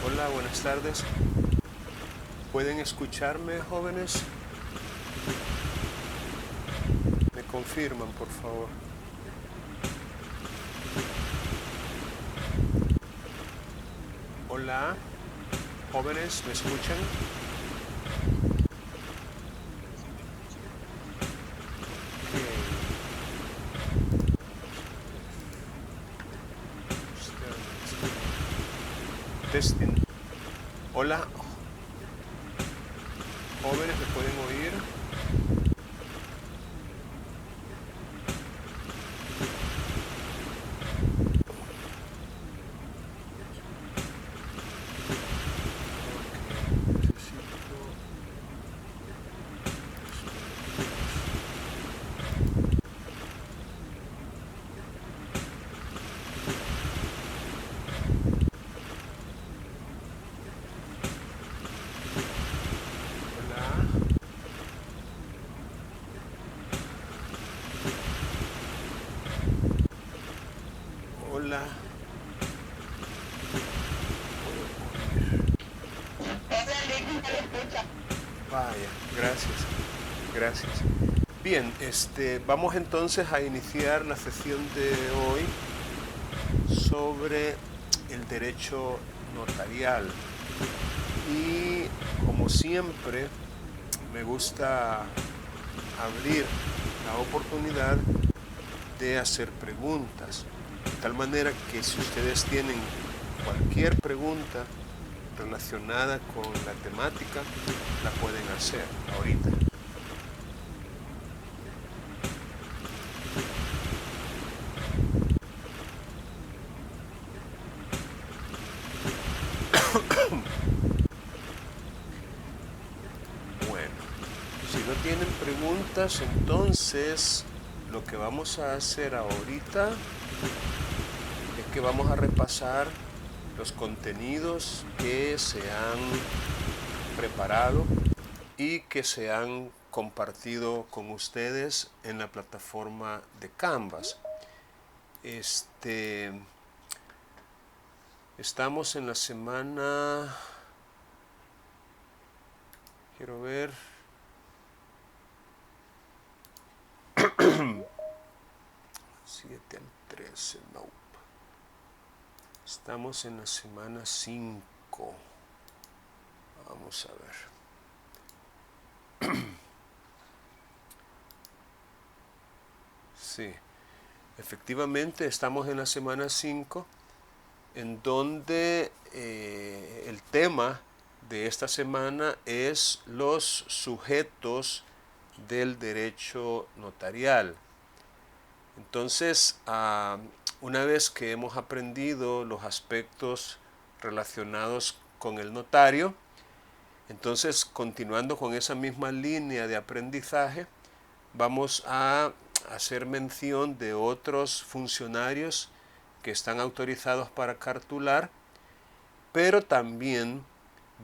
Hola, buenas tardes. ¿Pueden escucharme, jóvenes? Me confirman, por favor. Hola, jóvenes, ¿me escuchan? Ok, vamos a ver. Testing. Hola, jóvenes, ¿me pueden oír? Ok, necesito... Hola, hola, no puedo oír. Vaya, gracias, gracias. Bien, vamos entonces a iniciar la sesión de hoy sobre el derecho notarial. Y como siempre, me gusta abrir la oportunidad de hacer preguntas. De tal manera que si ustedes tienen cualquier pregunta relacionada con la temática, la pueden hacer ahorita. Bueno, si no tienen preguntas, entonces lo que vamos a hacer ahorita es que vamos a repasar los contenidos que se han preparado y que se han compartido con ustedes en la plataforma de Canvas. Este, Estamos en la semana, quiero ver, 7 al 13, no. Estamos en la semana 5. Vamos a ver. Sí, efectivamente estamos en la semana 5, en donde el tema de esta semana es los sujetos del derecho notarial. Entonces, una vez que hemos aprendido los aspectos relacionados con el notario, entonces continuando con esa misma línea de aprendizaje, vamos a hacer mención de otros funcionarios que están autorizados para cartular, pero también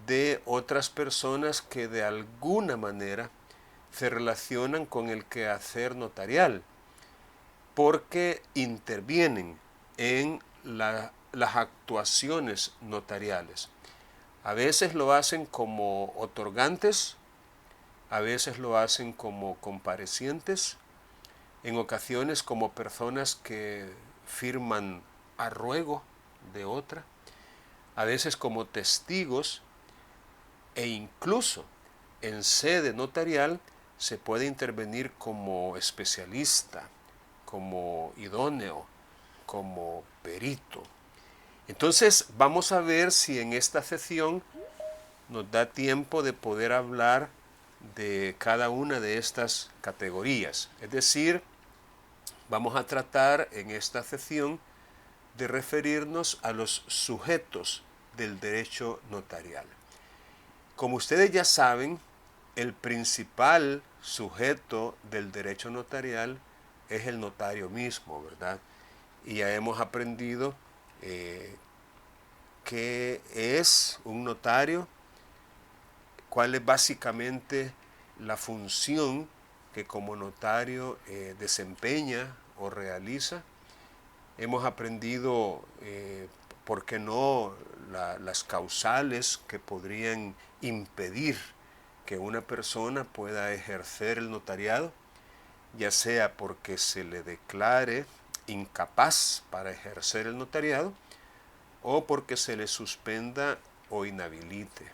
de otras personas que de alguna manera se relacionan con el quehacer notarial, porque intervienen en las actuaciones notariales. A veces lo hacen como otorgantes, a veces lo hacen como comparecientes, en ocasiones como personas que firman a ruego de otra, a veces como testigos, e incluso en sede notarial se puede intervenir como especialista, como idóneo, como perito. Entonces vamos a ver si en esta sesión nos da tiempo de poder hablar de cada una de estas categorías. Es decir, vamos a tratar en esta sesión de referirnos a los sujetos del derecho notarial. Como ustedes ya saben, el principal sujeto del derecho notarial es el notario mismo, ¿verdad? Y ya hemos aprendido qué es un notario, cuál es básicamente la función que como notario desempeña o realiza. Hemos aprendido, ¿por qué no?, las causales que podrían impedir que una persona pueda ejercer el notariado, ya sea porque se le declare incapaz para ejercer el notariado o porque se le suspenda o inhabilite.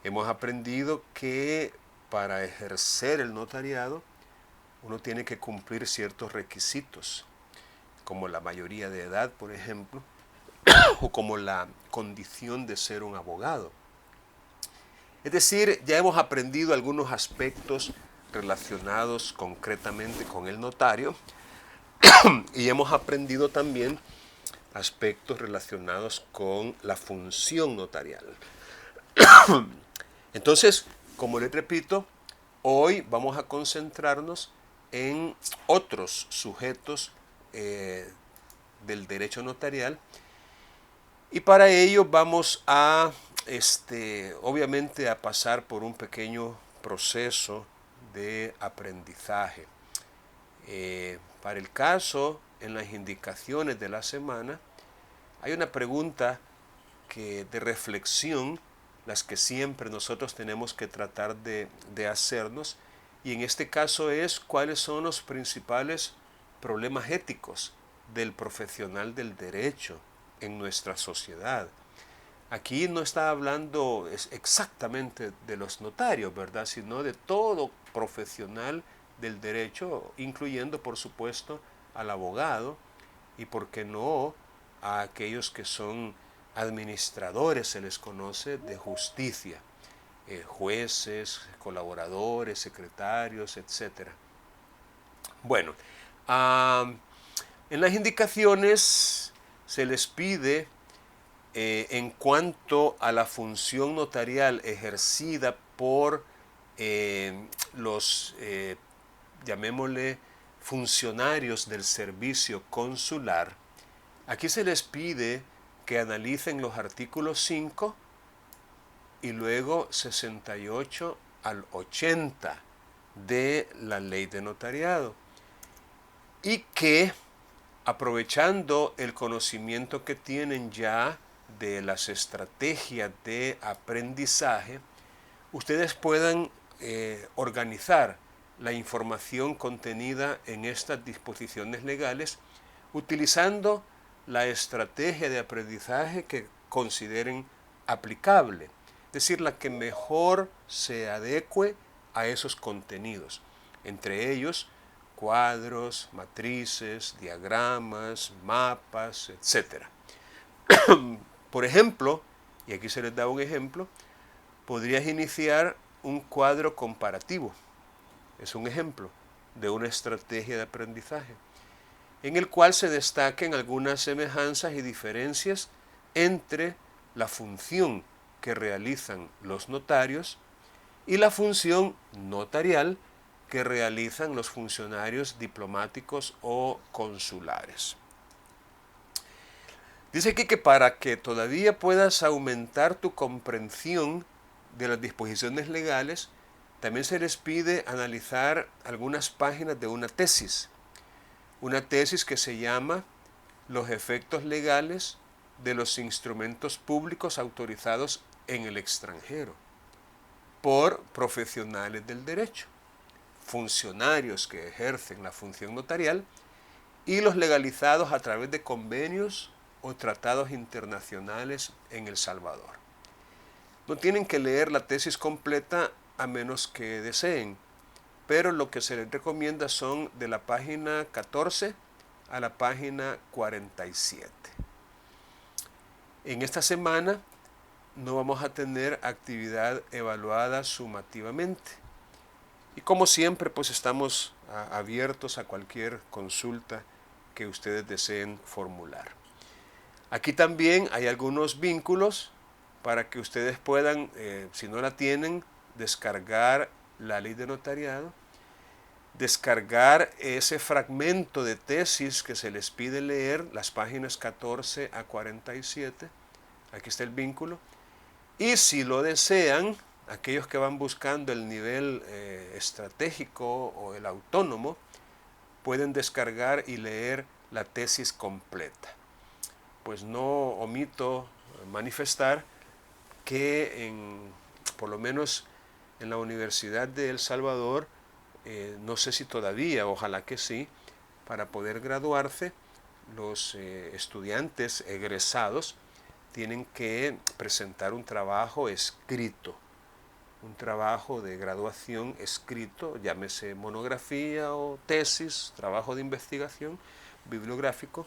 Hemos aprendido que para ejercer el notariado uno tiene que cumplir ciertos requisitos, como la mayoría de edad, por ejemplo, o como la condición de ser un abogado. Es decir, ya hemos aprendido algunos aspectos relacionados concretamente con el notario y hemos aprendido también aspectos relacionados con la función notarial. Entonces, como les repito, hoy vamos a concentrarnos en otros sujetos del derecho notarial y para ello vamos a, obviamente, a pasar por un pequeño proceso de aprendizaje. Para el caso, en las indicaciones de la semana, hay una pregunta de reflexión, las que siempre nosotros tenemos que tratar de hacernos, y en este caso es cuáles son los principales problemas éticos del profesional del derecho en nuestra sociedad. Aquí no está hablando exactamente de los notarios, ¿verdad?, sino de todo profesional del derecho, incluyendo, por supuesto, al abogado y, por qué no, a aquellos que son administradores, se les conoce, de justicia, jueces, colaboradores, secretarios, etc. Bueno, en las indicaciones se les pide, en cuanto a la función notarial ejercida por los, llamémosle, funcionarios del servicio consular, aquí se les pide que analicen los artículos 5 y luego 68 al 80 de la ley de notariado y que, aprovechando el conocimiento que tienen ya de las estrategias de aprendizaje, ustedes puedan organizar la información contenida en estas disposiciones legales utilizando la estrategia de aprendizaje que consideren aplicable, es decir, la que mejor se adecue a esos contenidos, entre ellos cuadros, matrices, diagramas, mapas, etc. Por ejemplo, y aquí se les da un ejemplo, podrías iniciar un cuadro comparativo. Es un ejemplo de una estrategia de aprendizaje, en el cual se destaquen algunas semejanzas y diferencias entre la función que realizan los notarios y la función notarial que realizan los funcionarios diplomáticos o consulares. Dice aquí que para que todavía puedas aumentar tu comprensión de las disposiciones legales, también se les pide analizar algunas páginas de una tesis que se llama Los efectos legales de los instrumentos públicos autorizados en el extranjero por profesionales del derecho, funcionarios que ejercen la función notarial y los legalizados a través de convenios o tratados internacionales en El Salvador. No tienen que leer la tesis completa a menos que deseen, pero lo que se les recomienda son de la página 14 a la página 47. En esta semana no vamos a tener actividad evaluada sumativamente. Y como siempre, pues estamos abiertos a cualquier consulta que ustedes deseen formular. Aquí también hay algunos vínculos para que ustedes puedan, si no la tienen, descargar la ley de notariado, descargar ese fragmento de tesis que se les pide leer, las páginas 14 a 47, aquí está el vínculo, y si lo desean, aquellos que van buscando el nivel estratégico o el autónomo, pueden descargar y leer la tesis completa. Pues no omito manifestar que por lo menos en la Universidad de El Salvador, no sé si todavía, ojalá que sí, para poder graduarse, los estudiantes egresados tienen que presentar un trabajo escrito, un trabajo de graduación escrito, llámese monografía o tesis, trabajo de investigación bibliográfico,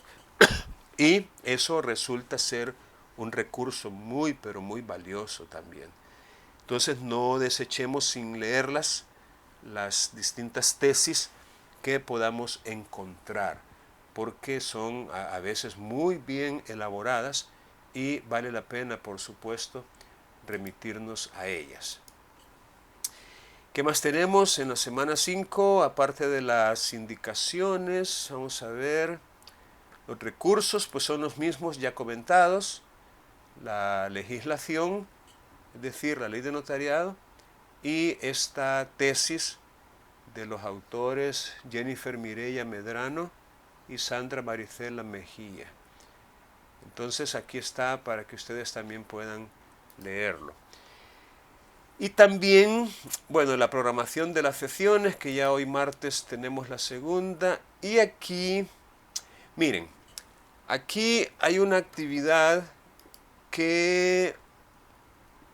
y eso resulta ser un recurso muy, pero muy valioso también. Entonces no desechemos sin leerlas las distintas tesis que podamos encontrar, porque son a veces muy bien elaboradas y vale la pena, por supuesto, remitirnos a ellas. ¿Qué más tenemos en la semana 5? Aparte de las indicaciones, vamos a ver, los recursos pues son los mismos ya comentados, la legislación, es decir, la ley de notariado, y esta tesis de los autores Jennifer Mireya Medrano y Sandra Maricela Mejía. Entonces aquí está para que ustedes también puedan leerlo. Y también, bueno, la programación de las sesiones, que ya hoy martes tenemos la segunda. Y aquí, miren, aquí hay una actividad que,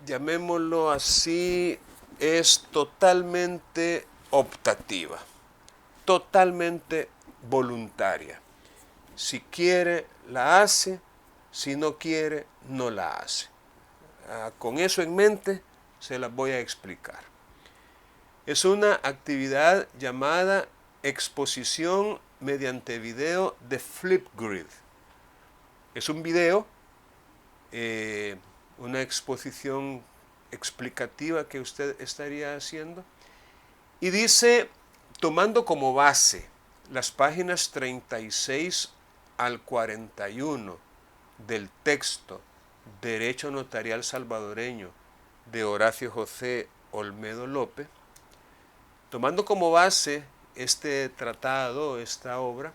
llamémoslo así, es totalmente optativa, totalmente voluntaria. Si quiere, la hace, si no quiere, no la hace. Con eso en mente, se las voy a explicar. Es una actividad llamada exposición mediante video de Flipgrid. Es un video, una exposición explicativa que usted estaría haciendo, y dice, tomando como base las páginas 36 al 41 del texto Derecho Notarial Salvadoreño de Horacio José Olmedo López, tomando como base este tratado, esta obra,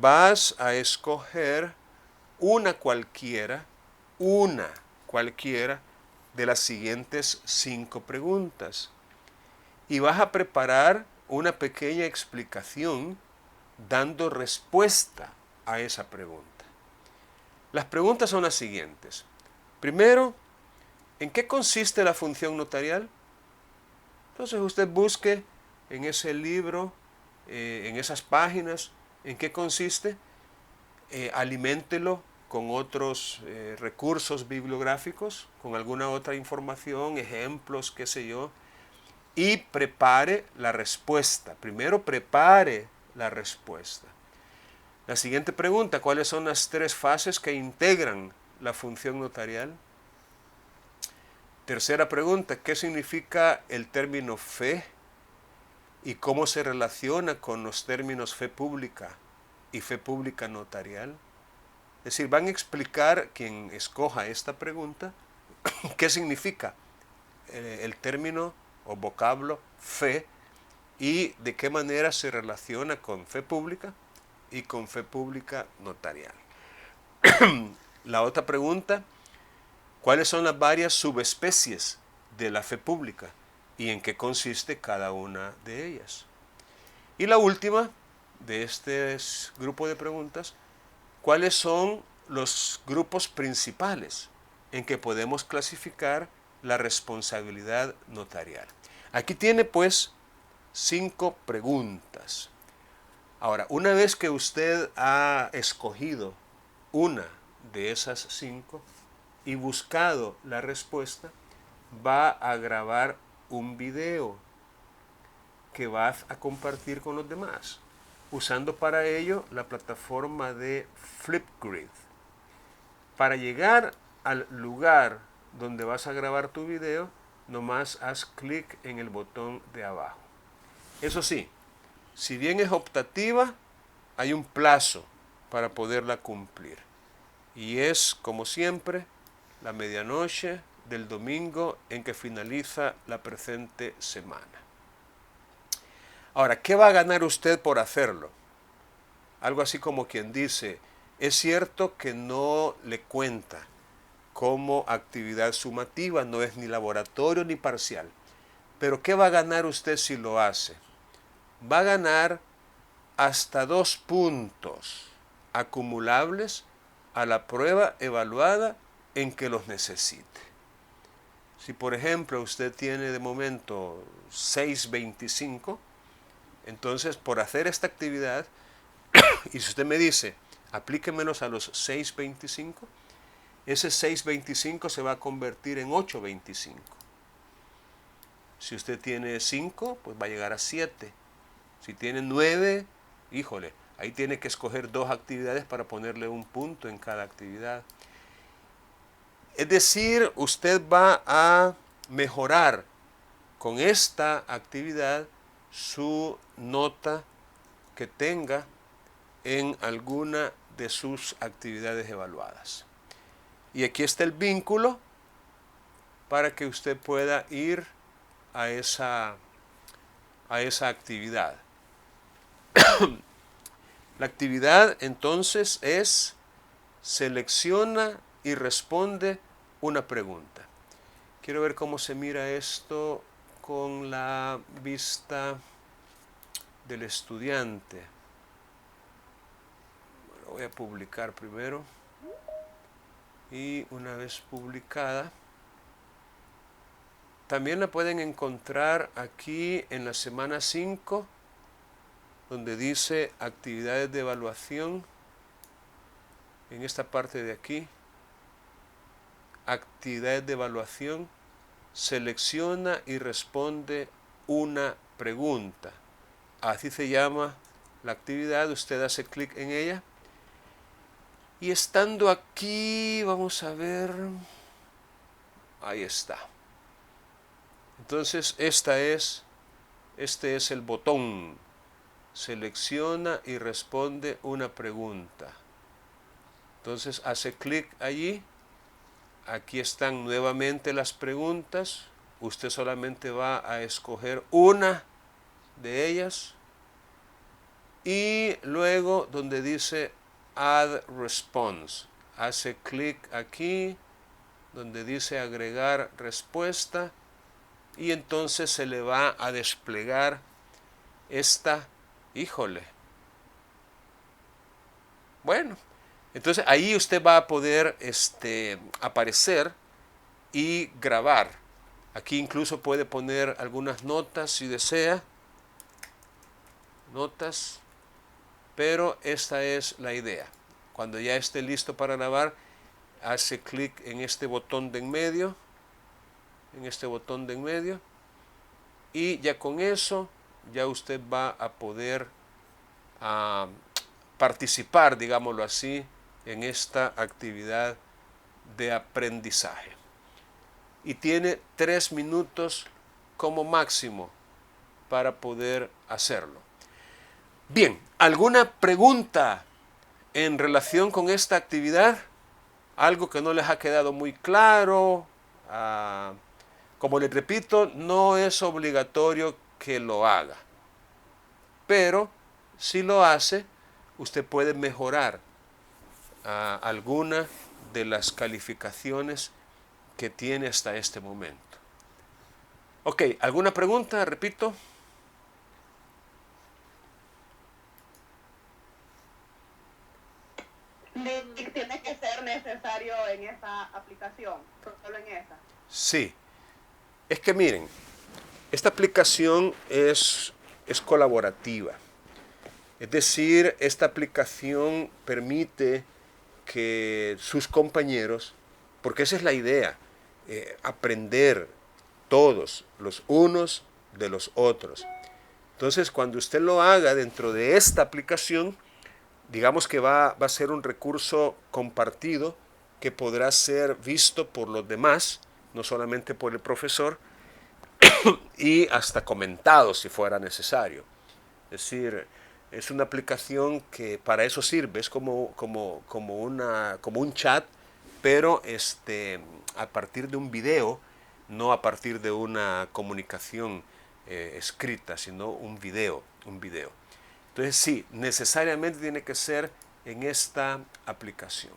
vas a escoger una cualquiera de las siguientes 5 preguntas y vas a preparar una pequeña explicación dando respuesta a esa pregunta. Las preguntas son las siguientes. Primero, ¿en qué consiste la función notarial? Entonces usted busque en ese libro, en esas páginas, en qué consiste, aliméntelo con otros recursos bibliográficos, con alguna otra información, ejemplos, qué sé yo, y prepare la respuesta. Primero prepare la respuesta. La siguiente pregunta, ¿cuáles son las 3 fases que integran la función notarial? Tercera pregunta, ¿qué significa el término fe y cómo se relaciona con los términos fe pública y fe pública notarial? Es decir, van a explicar, quien escoja esta pregunta, qué significa el término o vocablo fe y de qué manera se relaciona con fe pública y con fe pública notarial. La otra pregunta, ¿cuáles son las varias subespecies de la fe pública y en qué consiste cada una de ellas? Y la última de este grupo de preguntas, ¿cuáles son los grupos principales en que podemos clasificar la responsabilidad notarial? Aquí tiene pues 5 preguntas. Ahora, una vez que usted ha escogido una de esas 5 y buscado la respuesta, va a grabar un video que va a compartir con los demás, usando para ello la plataforma de Flipgrid. Para llegar al lugar donde vas a grabar tu video, nomás haz clic en el botón de abajo. Eso sí, si bien es optativa, hay un plazo para poderla cumplir. Y es, como siempre, la medianoche del domingo en que finaliza la presente semana. Ahora, ¿qué va a ganar usted por hacerlo? Algo así como quien dice, es cierto que no le cuenta como actividad sumativa, no es ni laboratorio ni parcial. Pero ¿qué va a ganar usted si lo hace? Va a ganar hasta 2 puntos acumulables a la prueba evaluada en que los necesite. Si por ejemplo usted tiene de momento 6.25, entonces por hacer esta actividad, y si usted me dice, aplíquemelos a los 6.25, ese 6.25 se va a convertir en 8.25. Si usted tiene 5, pues va a llegar a 7. Si tiene 9, híjole, ahí tiene que escoger 2 actividades para ponerle un punto en cada actividad. Es decir, usted va a mejorar con esta actividad su nota que tenga en alguna de sus actividades evaluadas. Y aquí está el vínculo para que usted pueda ir a esa actividad. La actividad entonces es selecciona y responde una pregunta. Quiero ver cómo se mira esto con la vista del estudiante. Lo voy a publicar primero. Y una vez publicada, también la pueden encontrar aquí en la semana 5, donde dice actividades de evaluación. En esta parte de aquí, actividades de evaluación, selecciona y responde una pregunta. Así se llama la actividad, usted hace clic en ella. Y estando aquí, vamos a ver, ahí está. Entonces este es el botón, selecciona y responde una pregunta. Entonces hace clic allí, aquí están nuevamente las preguntas, usted solamente va a escoger una de ellas y luego donde dice Add Response, hace clic aquí donde dice agregar respuesta y entonces se le va a desplegar esta, híjole. Bueno, entonces ahí usted va a poder aparecer y grabar. Aquí incluso puede poner algunas notas si desea. Notas. Pero esta es la idea. Cuando ya esté listo para grabar, hace clic en este botón de en medio. Y ya con eso, ya usted va a poder participar, digámoslo así, en esta actividad de aprendizaje. Y tiene 3 minutos como máximo para poder hacerlo. Bien, ¿alguna pregunta en relación con esta actividad? ¿Algo que no les ha quedado muy claro? Como les repito, no es obligatorio que lo haga. Pero si lo hace, usted puede mejorar alguna de las calificaciones que tiene hasta este momento. Ok, ¿alguna pregunta? Repito. ¿Tiene que ser necesario en esa aplicación? ¿Solo en esa? Sí. Es que miren, esta aplicación es colaborativa. Es decir, esta aplicación permite que sus compañeros, porque esa es la idea, aprender todos, los unos de los otros. Entonces, cuando usted lo haga dentro de esta aplicación, digamos que va a ser un recurso compartido que podrá ser visto por los demás, no solamente por el profesor, y hasta comentado si fuera necesario. Es decir, es una aplicación que para eso sirve, es como un chat, pero a partir de un video, no a partir de una comunicación escrita, sino un video. Entonces sí, necesariamente tiene que ser en esta aplicación.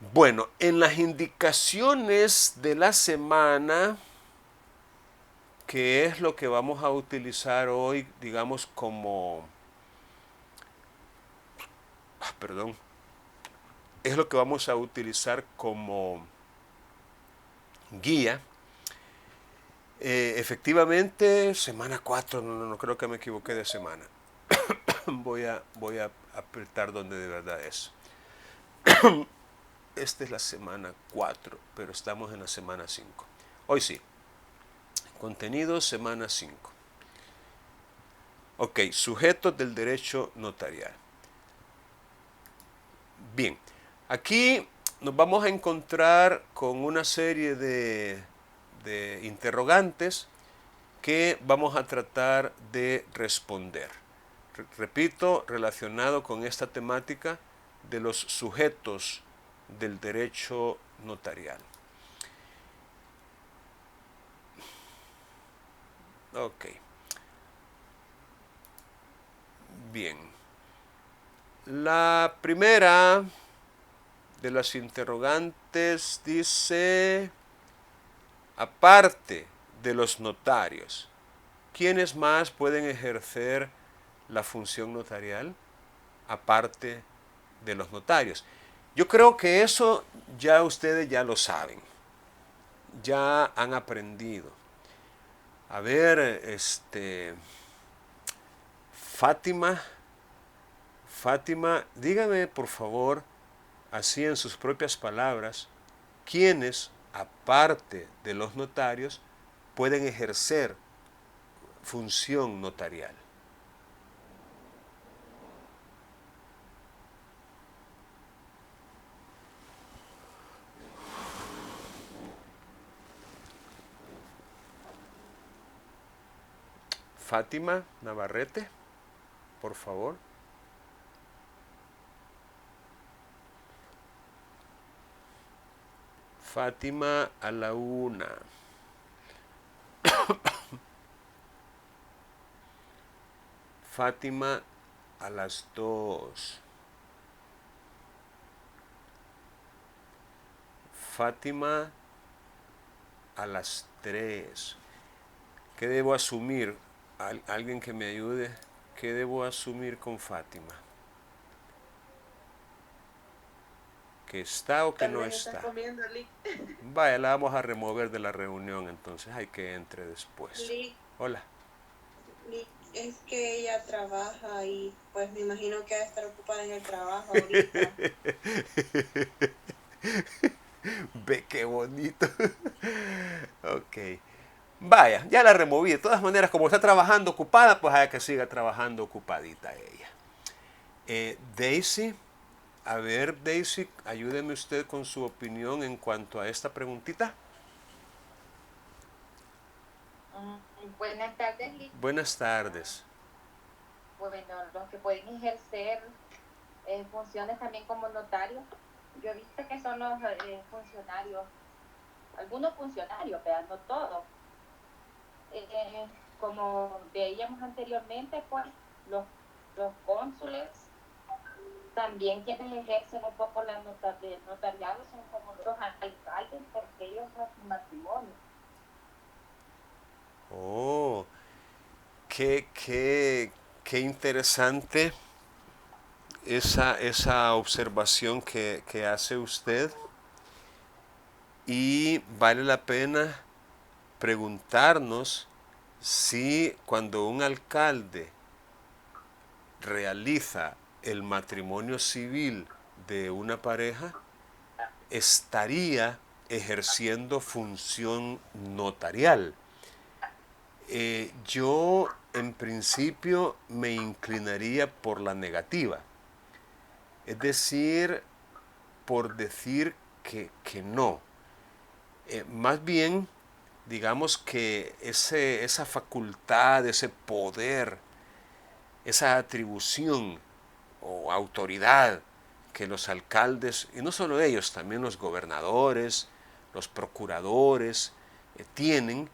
Bueno, en las indicaciones de la semana, que es lo que vamos a utilizar hoy, digamos perdón, es lo que vamos a utilizar como guía. Efectivamente, semana 4, no creo que me equivoqué de semana. voy a apretar donde de verdad es. Esta es la semana 4, pero estamos en la semana 5. Hoy sí. Contenido, semana 5. Ok, sujetos del derecho notarial. Bien, aquí nos vamos a encontrar con una serie de interrogantes que vamos a tratar de responder. Repito, relacionado con esta temática de los sujetos del derecho notarial. Ok. Bien. La primera de las interrogantes dice, aparte de los notarios, ¿quiénes más pueden ejercer la función notarial? Aparte de los notarios. Yo creo que eso ya ustedes ya lo saben, ya han aprendido. A ver, Fátima, dígame por favor, así en sus propias palabras, quiénes, aparte de los notarios, pueden ejercer función notarial. Fátima Navarrete, por favor. Fátima a la 1. Fátima a las 2. Fátima a las 3. ¿Qué debo asumir? Alguien que me ayude. ¿Qué debo asumir con Fátima? ¿Que está o que Tal no vez estás está? comiendo, Lick. Vaya, la vamos a remover de la reunión, entonces hay que entre después. Lick, Hola. es que ella trabaja y pues me imagino que va a estar ocupada en el trabajo ahorita. Ve qué bonito. Ok. Vaya, ya la removí. De todas maneras, como está trabajando ocupada, pues hay que siga trabajando ocupadita ella. Daisy, a ver, Daisy, ayúdeme usted con su opinión en cuanto a esta preguntita. Buenas tardes, Liz. Buenas tardes. Bueno, los que pueden ejercer funciones también como notarios, yo he visto que son los funcionarios, algunos funcionarios, pero no todos. Como veíamos anteriormente, pues los cónsules, también quienes ejercen un poco la notariado son como los alcaldes, porque ellos hacen matrimonio. Oh, qué interesante esa observación que hace usted. Y vale la pena preguntarnos si cuando un alcalde realiza el matrimonio civil de una pareja, estaría ejerciendo función notarial. Yo en principio me inclinaría por la negativa, es decir, por decir que no. Más bien, digamos que esa facultad, ese poder, esa atribución o autoridad que los alcaldes, y no solo ellos, también los gobernadores, los procuradores, tienen,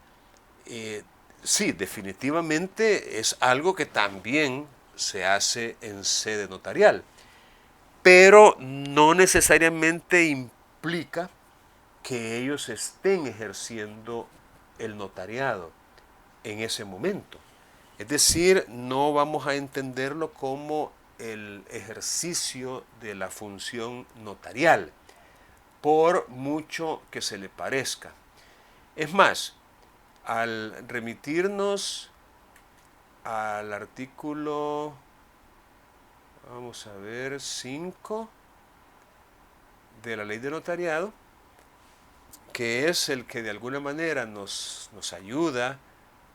sí, definitivamente es algo que también se hace en sede notarial, pero no necesariamente implica implica que ellos estén ejerciendo el notariado en ese momento. Es decir, no vamos a entenderlo como el ejercicio de la función notarial, por mucho que se le parezca. Es más, al remitirnos al artículo, vamos a ver, 5 de la ley de notariado, que es el que de alguna manera nos ayuda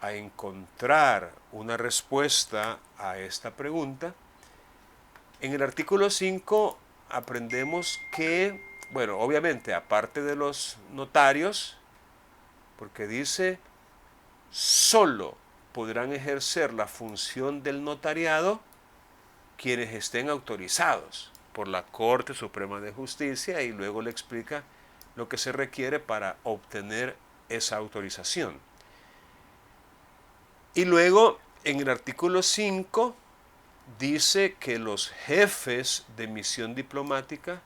a encontrar una respuesta a esta pregunta. En el artículo 5 aprendemos que, bueno, obviamente, aparte de los notarios, porque dice, solo podrán ejercer la función del notariado quienes estén autorizados por la Corte Suprema de Justicia, y luego le explica lo que se requiere para obtener esa autorización. Y luego, en el artículo 5, dice que los jefes de misión diplomática,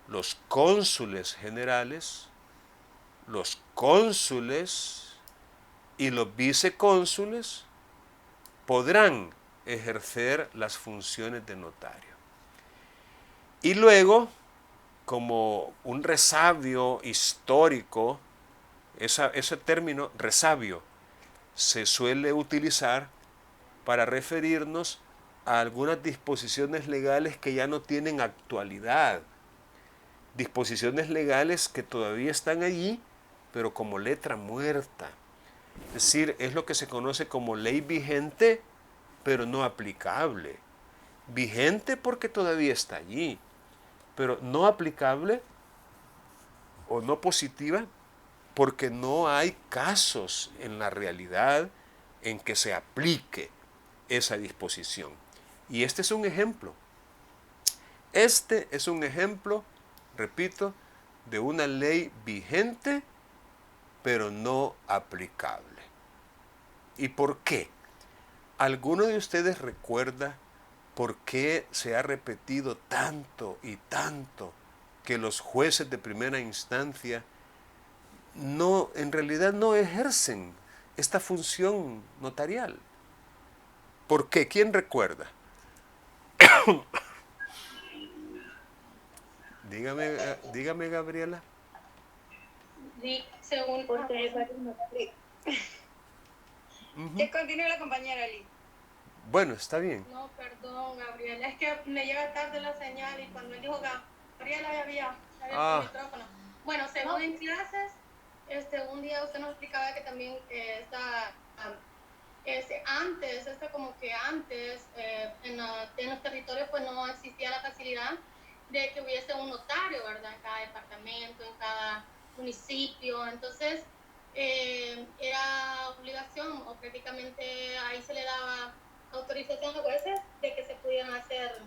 los cónsules generales, los cónsules y los vicecónsules podrán ejercer las funciones de notario. Y luego, como un resabio histórico, ese término resabio se suele utilizar para referirnos a algunas disposiciones legales que ya no tienen actualidad, disposiciones legales que todavía están allí, pero como letra muerta. Es decir, es lo que se conoce como ley vigente, pero no aplicable. Vigente porque todavía está allí, pero no aplicable o no positiva porque no hay casos en la realidad en que se aplique esa disposición. Y este es un ejemplo. Este es un ejemplo, repito, de una ley vigente, pero no aplicable. ¿Y por qué? ¿Alguno de ustedes recuerda por qué se ha repetido tanto y tanto que los jueces de primera instancia en realidad no ejercen esta función notarial? ¿Por qué? ¿Quién recuerda? Dígame, Gabriela. Según porque hay varios notarios. Que continúe la compañera Lee. Bueno, está bien. No, perdón, Gabriela, es que me llega tarde la señal y cuando él dijo Gabriela ya había el micrófono. Bueno, según en clases, un día usted nos explicaba que también antes en los territorios pues no existía la facilidad de que hubiese un notario, ¿verdad? En cada departamento, en cada municipio. Entonces, era obligación o prácticamente ahí se le daba autorización a jueces de que se pudieran hacer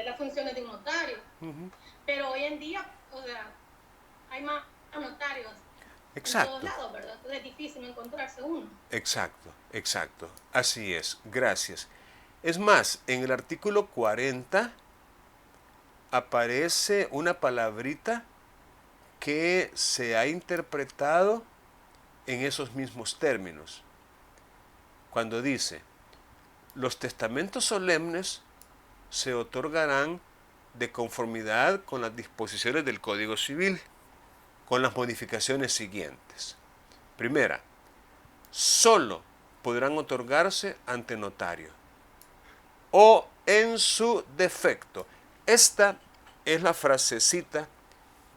las funciones de un notario. Pero hoy en día, o sea, hay más notarios. Exacto. En todos lados, ¿verdad? Entonces es difícil encontrarse uno. Exacto. Así es. Gracias. Es más, en el artículo 40 aparece una palabrita que se ha interpretado en esos mismos términos. Cuando dice, los testamentos solemnes se otorgarán de conformidad con las disposiciones del Código Civil, con las modificaciones siguientes. Primera, solo podrán otorgarse ante notario o en su defecto. Esta es la frasecita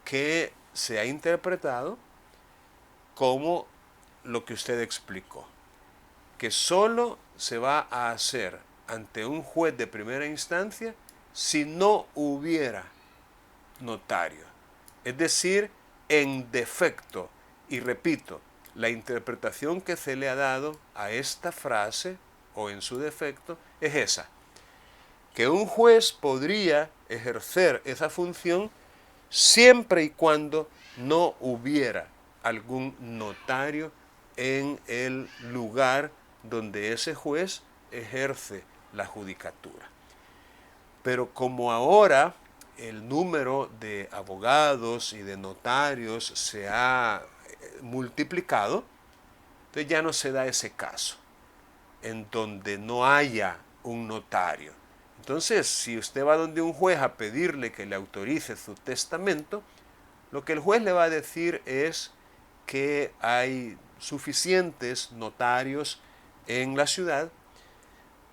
que se ha interpretado como lo que usted explicó, que solo se va a hacer ante un juez de primera instancia si no hubiera notario. Es decir, en defecto. Y repito, la interpretación que se le ha dado a esta frase, o en su defecto, es esa, que un juez podría ejercer esa función siempre y cuando no hubiera algún notario en el lugar donde ese juez ejerce la judicatura. Pero como ahora el número de abogados y de notarios se ha multiplicado, entonces ya no se da ese caso en donde no haya un notario. Entonces, si usted va donde un juez a pedirle que le autorice su testamento, lo que el juez le va a decir es que hay suficientes notarios en la ciudad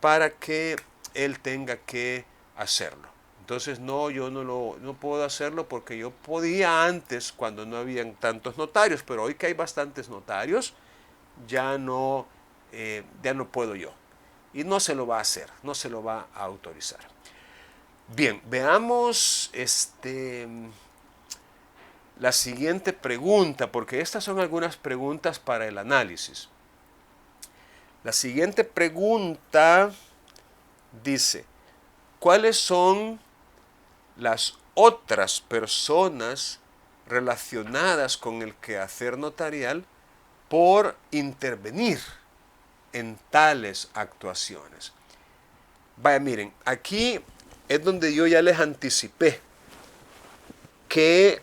para que él tenga que hacerlo. Entonces, no, yo no puedo hacerlo porque yo podía antes cuando no habían tantos notarios, pero hoy que hay bastantes notarios, ya no puedo yo. Y no se lo va a hacer, no se lo va a autorizar. Bien, veamos la siguiente pregunta, porque estas son algunas preguntas para el análisis. La siguiente pregunta dice, ¿cuáles son las otras personas relacionadas con el quehacer notarial por intervenir en tales actuaciones? Vaya, miren, aquí es donde yo ya les anticipé que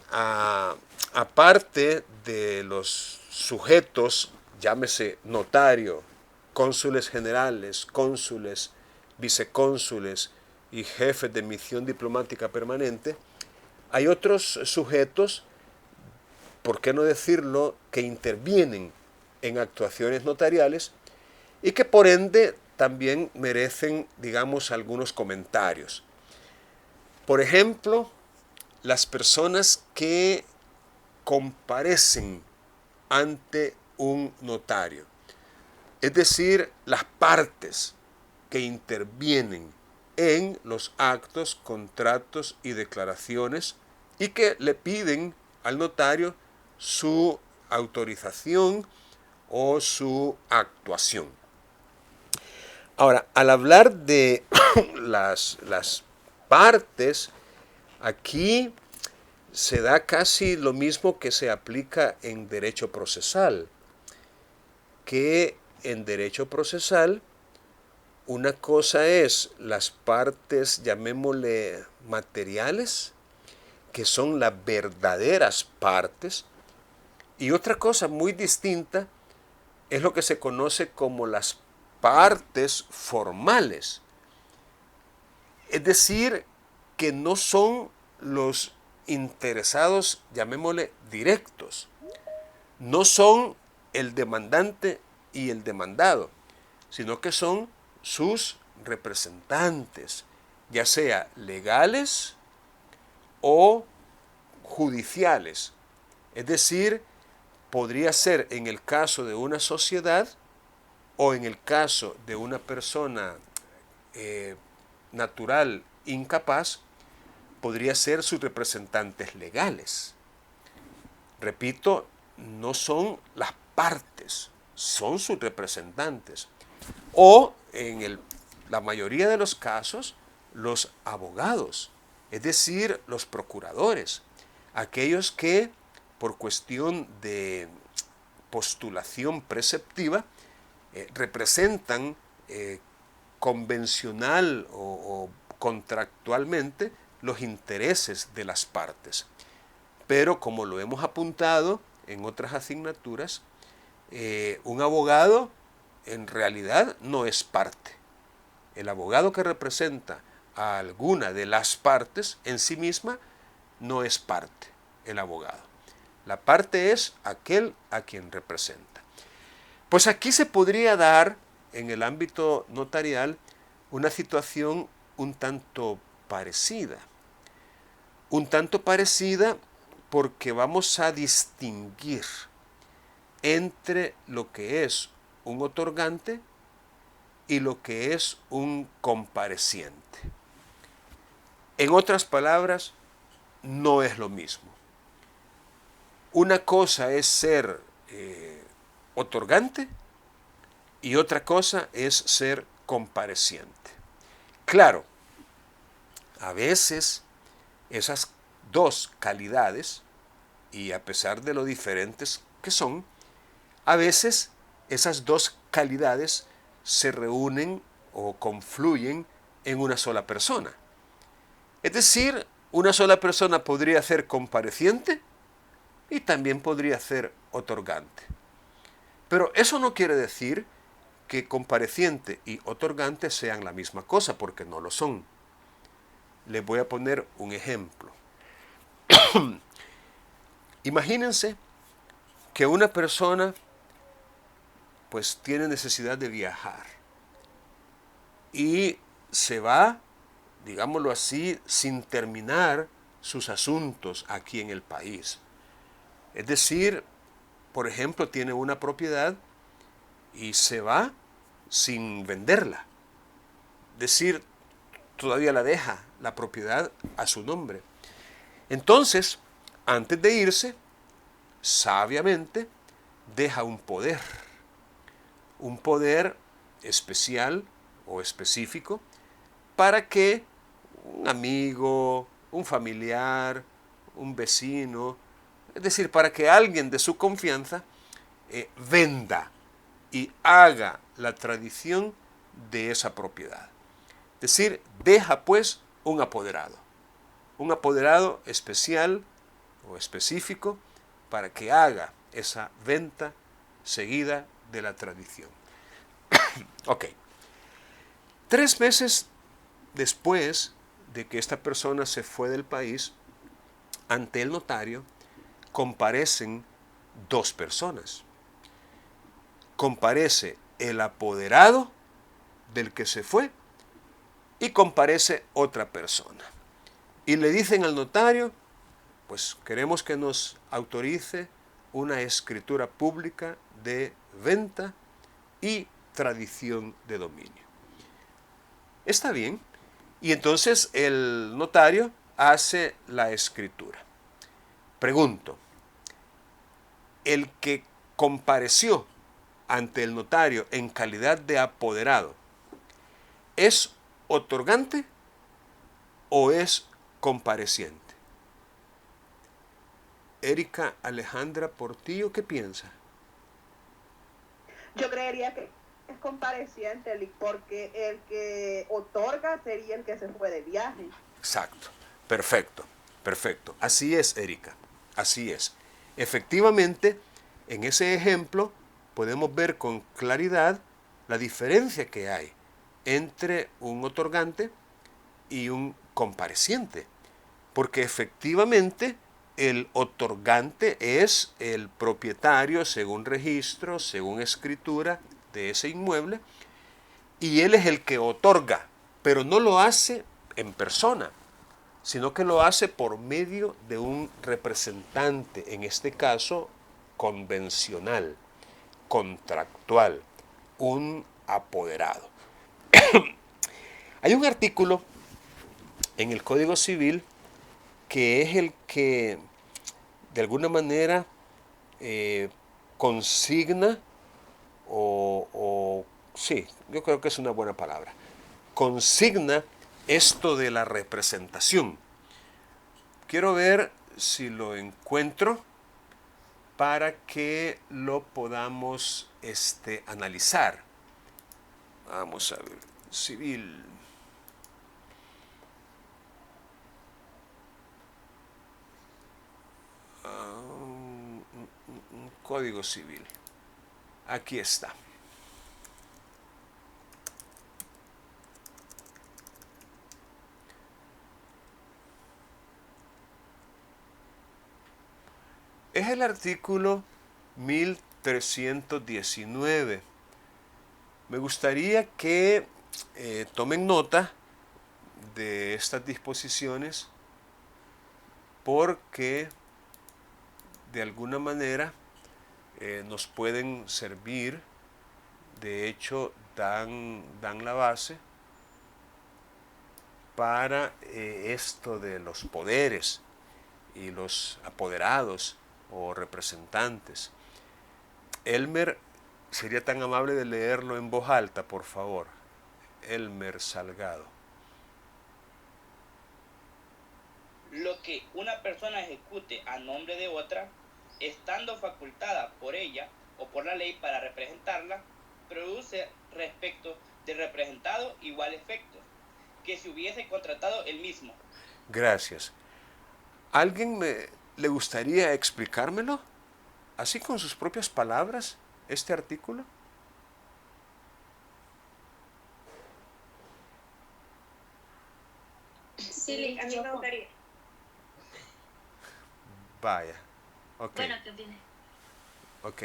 aparte de los sujetos, llámese notario, cónsules generales, cónsules, vicecónsules y jefes de misión diplomática permanente, hay otros sujetos, por qué no decirlo, que intervienen en actuaciones notariales y que por ende también merecen, digamos, algunos comentarios. Por ejemplo, las personas que comparecen ante un notario, es decir, las partes que intervienen en los actos, contratos y declaraciones y que le piden al notario su autorización o su actuación. Ahora, al hablar de las partes, aquí se da casi lo mismo que se aplica en derecho procesal, que en derecho procesal una cosa es las partes, llamémosle materiales, que son las verdaderas partes, y otra cosa muy distinta es lo que se conoce como las partes formales, es decir, que no son los interesados, llamémosle directos, no son el demandante y el demandado, sino que son sus representantes, ya sea legales o judiciales. Es decir, podría ser en el caso de una sociedad o en el caso de una persona natural incapaz, podría ser sus representantes legales. Repito, no son las partes, son sus representantes. O en la mayoría de los casos, los abogados, es decir, los procuradores, aquellos que por cuestión de postulación preceptiva representan convencional o contractualmente los intereses de las partes. Pero como lo hemos apuntado en otras asignaturas, un abogado en realidad no es parte. El abogado que representa a alguna de las partes en sí misma no es parte, el abogado. La parte es aquel a quien representa. Pues aquí se podría dar en el ámbito notarial una situación un tanto parecida. Un tanto parecida porque vamos a distinguir entre lo que es un otorgante y lo que es un compareciente. En otras palabras, no es lo mismo. Una cosa es ser otorgante y otra cosa es ser compareciente. Claro, a veces esas dos calidades, y a pesar de lo diferentes que son, a veces esas dos calidades se reúnen o confluyen en una sola persona. Es decir, una sola persona podría ser compareciente y también podría ser otorgante. Pero eso no quiere decir que compareciente y otorgante sean la misma cosa, porque no lo son. Les voy a poner un ejemplo. Imagínense que una persona pues tiene necesidad de viajar y se va, digámoslo así, sin terminar sus asuntos aquí en el país. Es decir, por ejemplo, tiene una propiedad y se va sin venderla. Es decir, todavía la deja la propiedad a su nombre. Entonces, antes de irse, sabiamente deja un poder especial o específico para que un amigo, un familiar, un vecino, es decir, para que alguien de su confianza venda y haga la tradición de esa propiedad. Es decir, deja pues un apoderado especial o específico para que haga esa venta seguida de la tradición. Ok. 3 meses después de que esta persona se fue del país, ante el notario comparecen 2 personas. Comparece el apoderado del que se fue y comparece otra persona. Y le dicen al notario, pues queremos que nos autorice una escritura pública de venta y tradición de dominio. Está bien. Y entonces el notario hace la escritura. Pregunto, ¿el que compareció ante el notario en calidad de apoderado es otorgante o es compareciente? Erika Alejandra Portillo, ¿qué piensa? Yo creería que es compareciente, porque el que otorga sería el que se fue de viaje. Exacto, perfecto, perfecto. Así es, Erika, así es. Efectivamente, en ese ejemplo podemos ver con claridad la diferencia que hay entre un otorgante y un compareciente, porque efectivamente el otorgante es el propietario según registro, según escritura de ese inmueble, y él es el que otorga, pero no lo hace en persona, sino que lo hace por medio de un representante, en este caso convencional, contractual, un apoderado. Hay un artículo en el Código Civil que es el que de alguna manera consigna sí, yo creo que es una buena palabra, consigna esto de la representación. Quiero ver si lo encuentro para que lo podamos analizar. Vamos a ver, civil. Código Civil. Aquí está. Es el artículo 1319. Me gustaría que tomen nota de estas disposiciones porque de alguna manera nos pueden servir. De hecho, dan la base para esto de los poderes y los apoderados o representantes. Elmer, ¿sería tan amable de leerlo en voz alta, por favor? Elmer Salgado. Lo que una persona ejecute a nombre de otra, estando facultada por ella o por la ley para representarla, produce respecto del representado igual efecto que si hubiese contratado el mismo. Gracias. ¿Le gustaría explicármelo? Así con sus propias palabras, este artículo. Sí, a mí me gustaría. Vaya. Ok. Bueno, ¿qué opinas? Ok,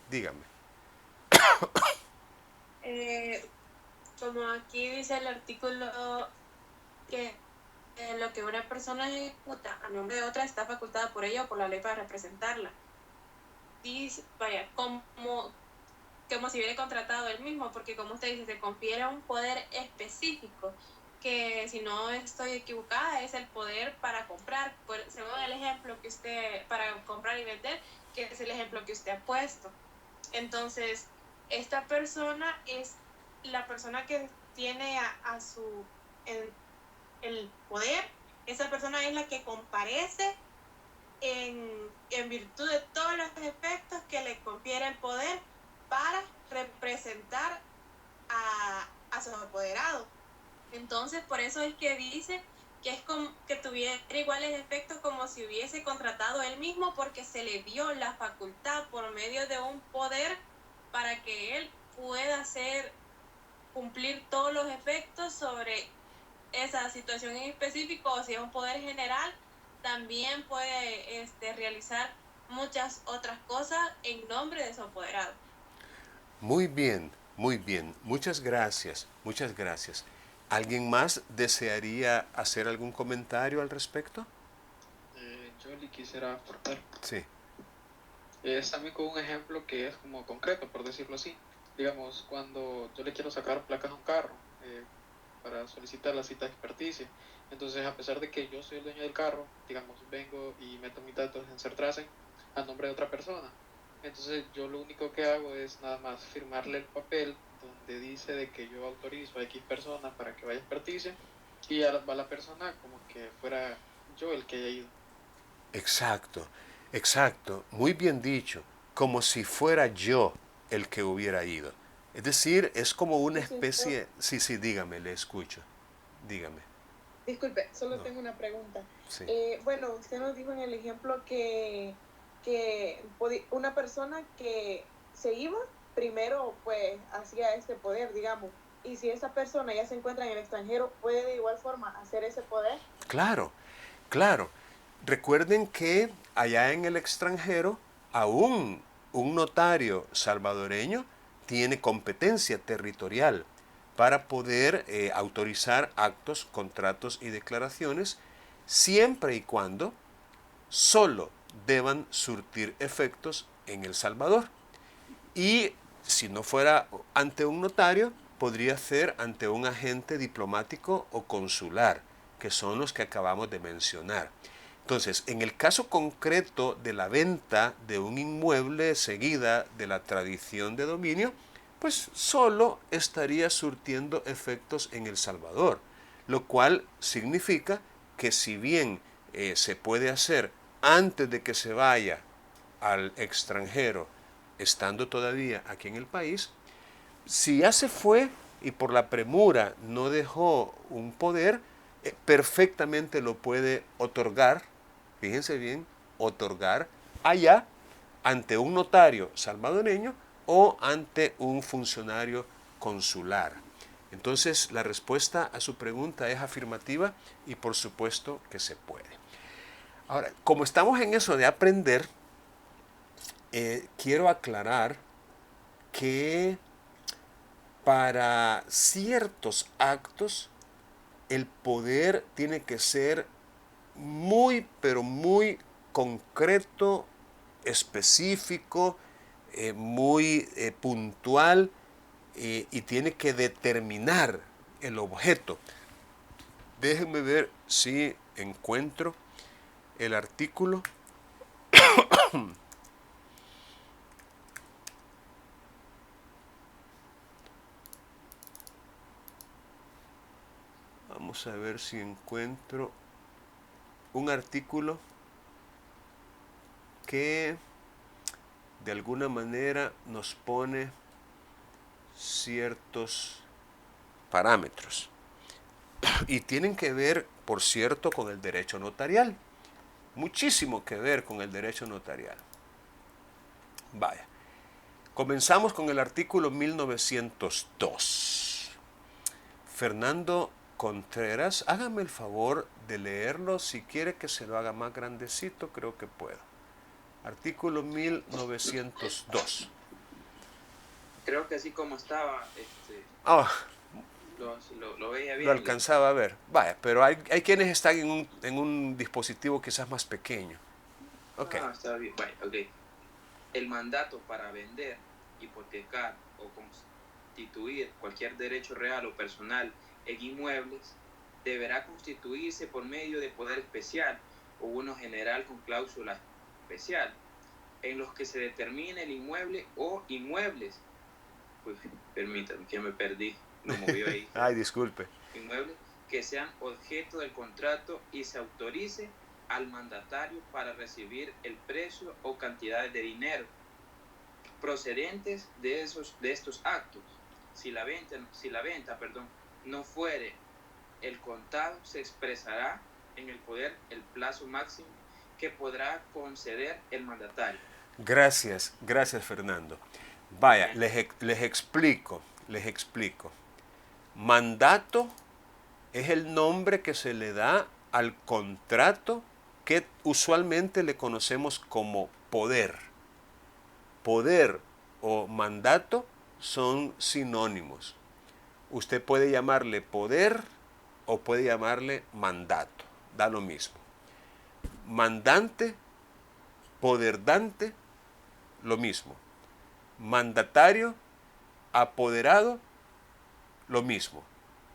dígame. Como aquí dice el artículo que lo que una persona ejecuta a nombre de otra está facultada por ella o por la ley para representarla. Dice, vaya, como si hubiera contratado él mismo, porque como usted dice, se confiere un poder específico, que si no estoy equivocada es el poder para comprar, según el ejemplo que usted, para comprar y vender, que es el ejemplo que usted ha puesto. Entonces, esta persona es la persona que tiene el poder, esa persona es la que comparece en virtud de todos los efectos que le confiere el poder para representar a su apoderado. Entonces, por eso es que dice que es como que tuviera iguales efectos como si hubiese contratado él mismo, porque se le dio la facultad por medio de un poder para que él pueda cumplir todos los efectos sobre esa situación en específico, o si es un poder general, también puede realizar muchas otras cosas en nombre de su apoderado. Muy bien, muy bien. Muchas gracias, muchas gracias. ¿Alguien más desearía hacer algún comentario al respecto? Yo le quisiera aportar. Sí. Es también con un ejemplo que es como concreto, por decirlo así. Digamos, cuando yo le quiero sacar placas a un carro para solicitar la cita de experticia. Entonces, a pesar de que yo soy el dueño del carro, digamos, vengo y meto mis datos en Sertracen a nombre de otra persona. Entonces, yo lo único que hago es nada más firmarle el papel donde dice de que yo autorizo a X persona para que vaya a experticia, y ya va la persona como que fuera yo el que haya ido. Exacto, exacto. Muy bien dicho. Como si fuera yo el que hubiera ido. Es decir, es como una especie... Sí, sí, dígame, le escucho. Dígame. Disculpe, solo No. tengo una pregunta. Sí. Bueno, usted nos dijo en el ejemplo que una persona que se iba, primero pues hacía este poder, digamos, y si esa persona ya se encuentra en el extranjero, ¿puede de igual forma hacer ese poder? Claro, claro. Recuerden que allá en el extranjero, aún un notario salvadoreño tiene competencia territorial para poder autorizar actos, contratos y declaraciones, siempre y cuando solo deban surtir efectos en El Salvador. Y si no fuera ante un notario, podría ser ante un agente diplomático o consular, que son los que acabamos de mencionar. Entonces, en el caso concreto de la venta de un inmueble seguida de la tradición de dominio, pues solo estaría surtiendo efectos en El Salvador, lo cual significa que si bien se puede hacer antes de que se vaya al extranjero, estando todavía aquí en el país, si ya se fue y por la premura no dejó un poder, perfectamente lo puede otorgar, fíjense bien, otorgar allá ante un notario salvadoreño o ante un funcionario consular. Entonces, la respuesta a su pregunta es afirmativa y por supuesto que se puede. Ahora, como estamos en eso de aprender, quiero aclarar que para ciertos actos el poder tiene que ser muy, pero muy concreto, específico, muy puntual y tiene que determinar el objeto. Déjenme ver si encuentro el artículo. Vamos a ver si encuentro un artículo que de alguna manera nos pone ciertos parámetros y tienen que ver, por cierto, con el derecho notarial. muchísimo que ver con el derecho notarial. Vaya, comenzamos con el artículo 1902. Fernando Contreras, hágame el favor de leerlo. Si quiere que se lo haga más grandecito, creo que puedo. Artículo 1902. Creo que así como estaba, lo veía bien. Lo alcanzaba a ver. Vaya, pero hay quienes están en un dispositivo quizás más pequeño. Ok. Está bien. Vaya, ok. El mandato para vender, hipotecar o constituir cualquier derecho real o personal en inmuebles deberá constituirse por medio de poder especial o uno general con cláusula especial, en los que se determine el inmueble o inmuebles. Pues, permítame, que me perdí, lo movió ahí. Ay, disculpe. Inmuebles que sean objeto del contrato y se autorice al mandatario para recibir el precio o cantidades de dinero procedentes de estos actos. Si la venta, no fuere el contado, se expresará en el poder el plazo máximo que podrá conceder el mandatario. Gracias Fernando. Vaya, les explico. Mandato es el nombre que se le da al contrato que usualmente le conocemos como poder. Poder o mandato son sinónimos. Usted puede llamarle poder o puede llamarle mandato, da lo mismo. Mandante, poderdante, lo mismo. Mandatario, apoderado, lo mismo.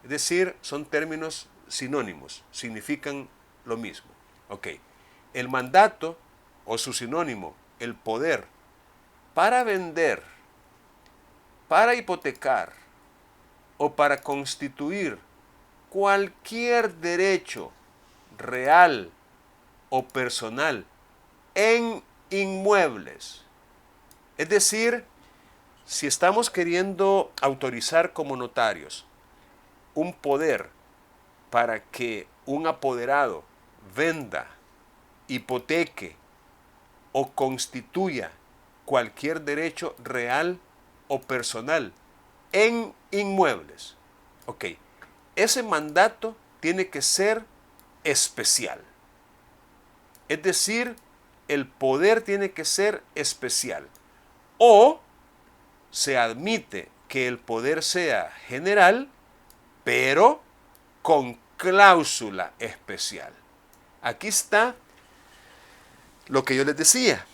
Es decir, son términos sinónimos, significan lo mismo. Ok, el mandato o su sinónimo, el poder, para vender, para hipotecar o para constituir cualquier derecho real o personal en inmuebles. Es decir, si estamos queriendo autorizar como notarios un poder para que un apoderado venda, hipoteque o constituya cualquier derecho real o personal en inmuebles. Ok, ese mandato tiene que ser especial. Es decir, el poder tiene que ser especial. O se admite que el poder sea general, pero con cláusula especial. Aquí está lo que yo les decía,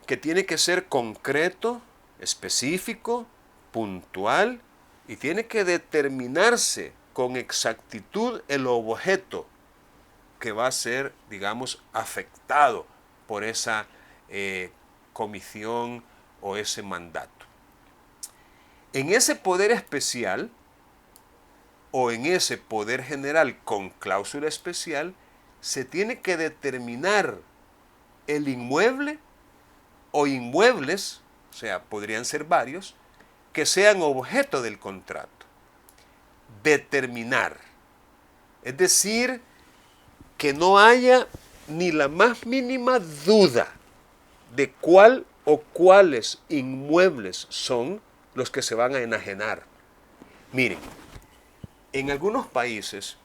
que tiene que ser concreto, específico, puntual y tiene que determinarse con exactitud el objeto que va a ser, digamos, afectado por esa comisión o ese mandato. En ese poder especial o en ese poder general con cláusula especial se tiene que determinar el inmueble o inmuebles, o sea, podrían ser varios, que sean objeto del contrato. Determinar. Es decir, que no haya ni la más mínima duda de cuál o cuáles inmuebles son los que se van a enajenar. Miren, en algunos países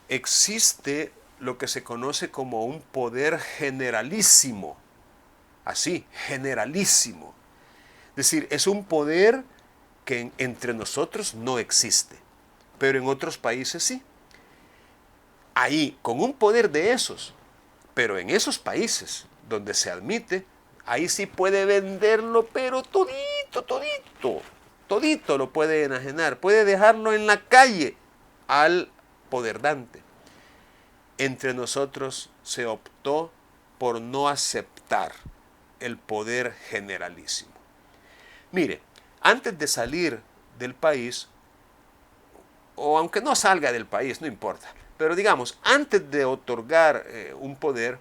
existe lo que se conoce como un poder generalísimo. Así, generalísimo. Es decir, es un poder que entre nosotros no existe, pero en otros países sí. Ahí, con un poder de esos, pero en esos países donde se admite, ahí sí puede venderlo, pero todito lo puede enajenar, puede dejarlo en la calle al poderdante. Entre nosotros se optó por no aceptar el poder generalísimo. Mire, antes de salir del país, o aunque no salga del país, no importa, pero digamos, antes de otorgar un poder,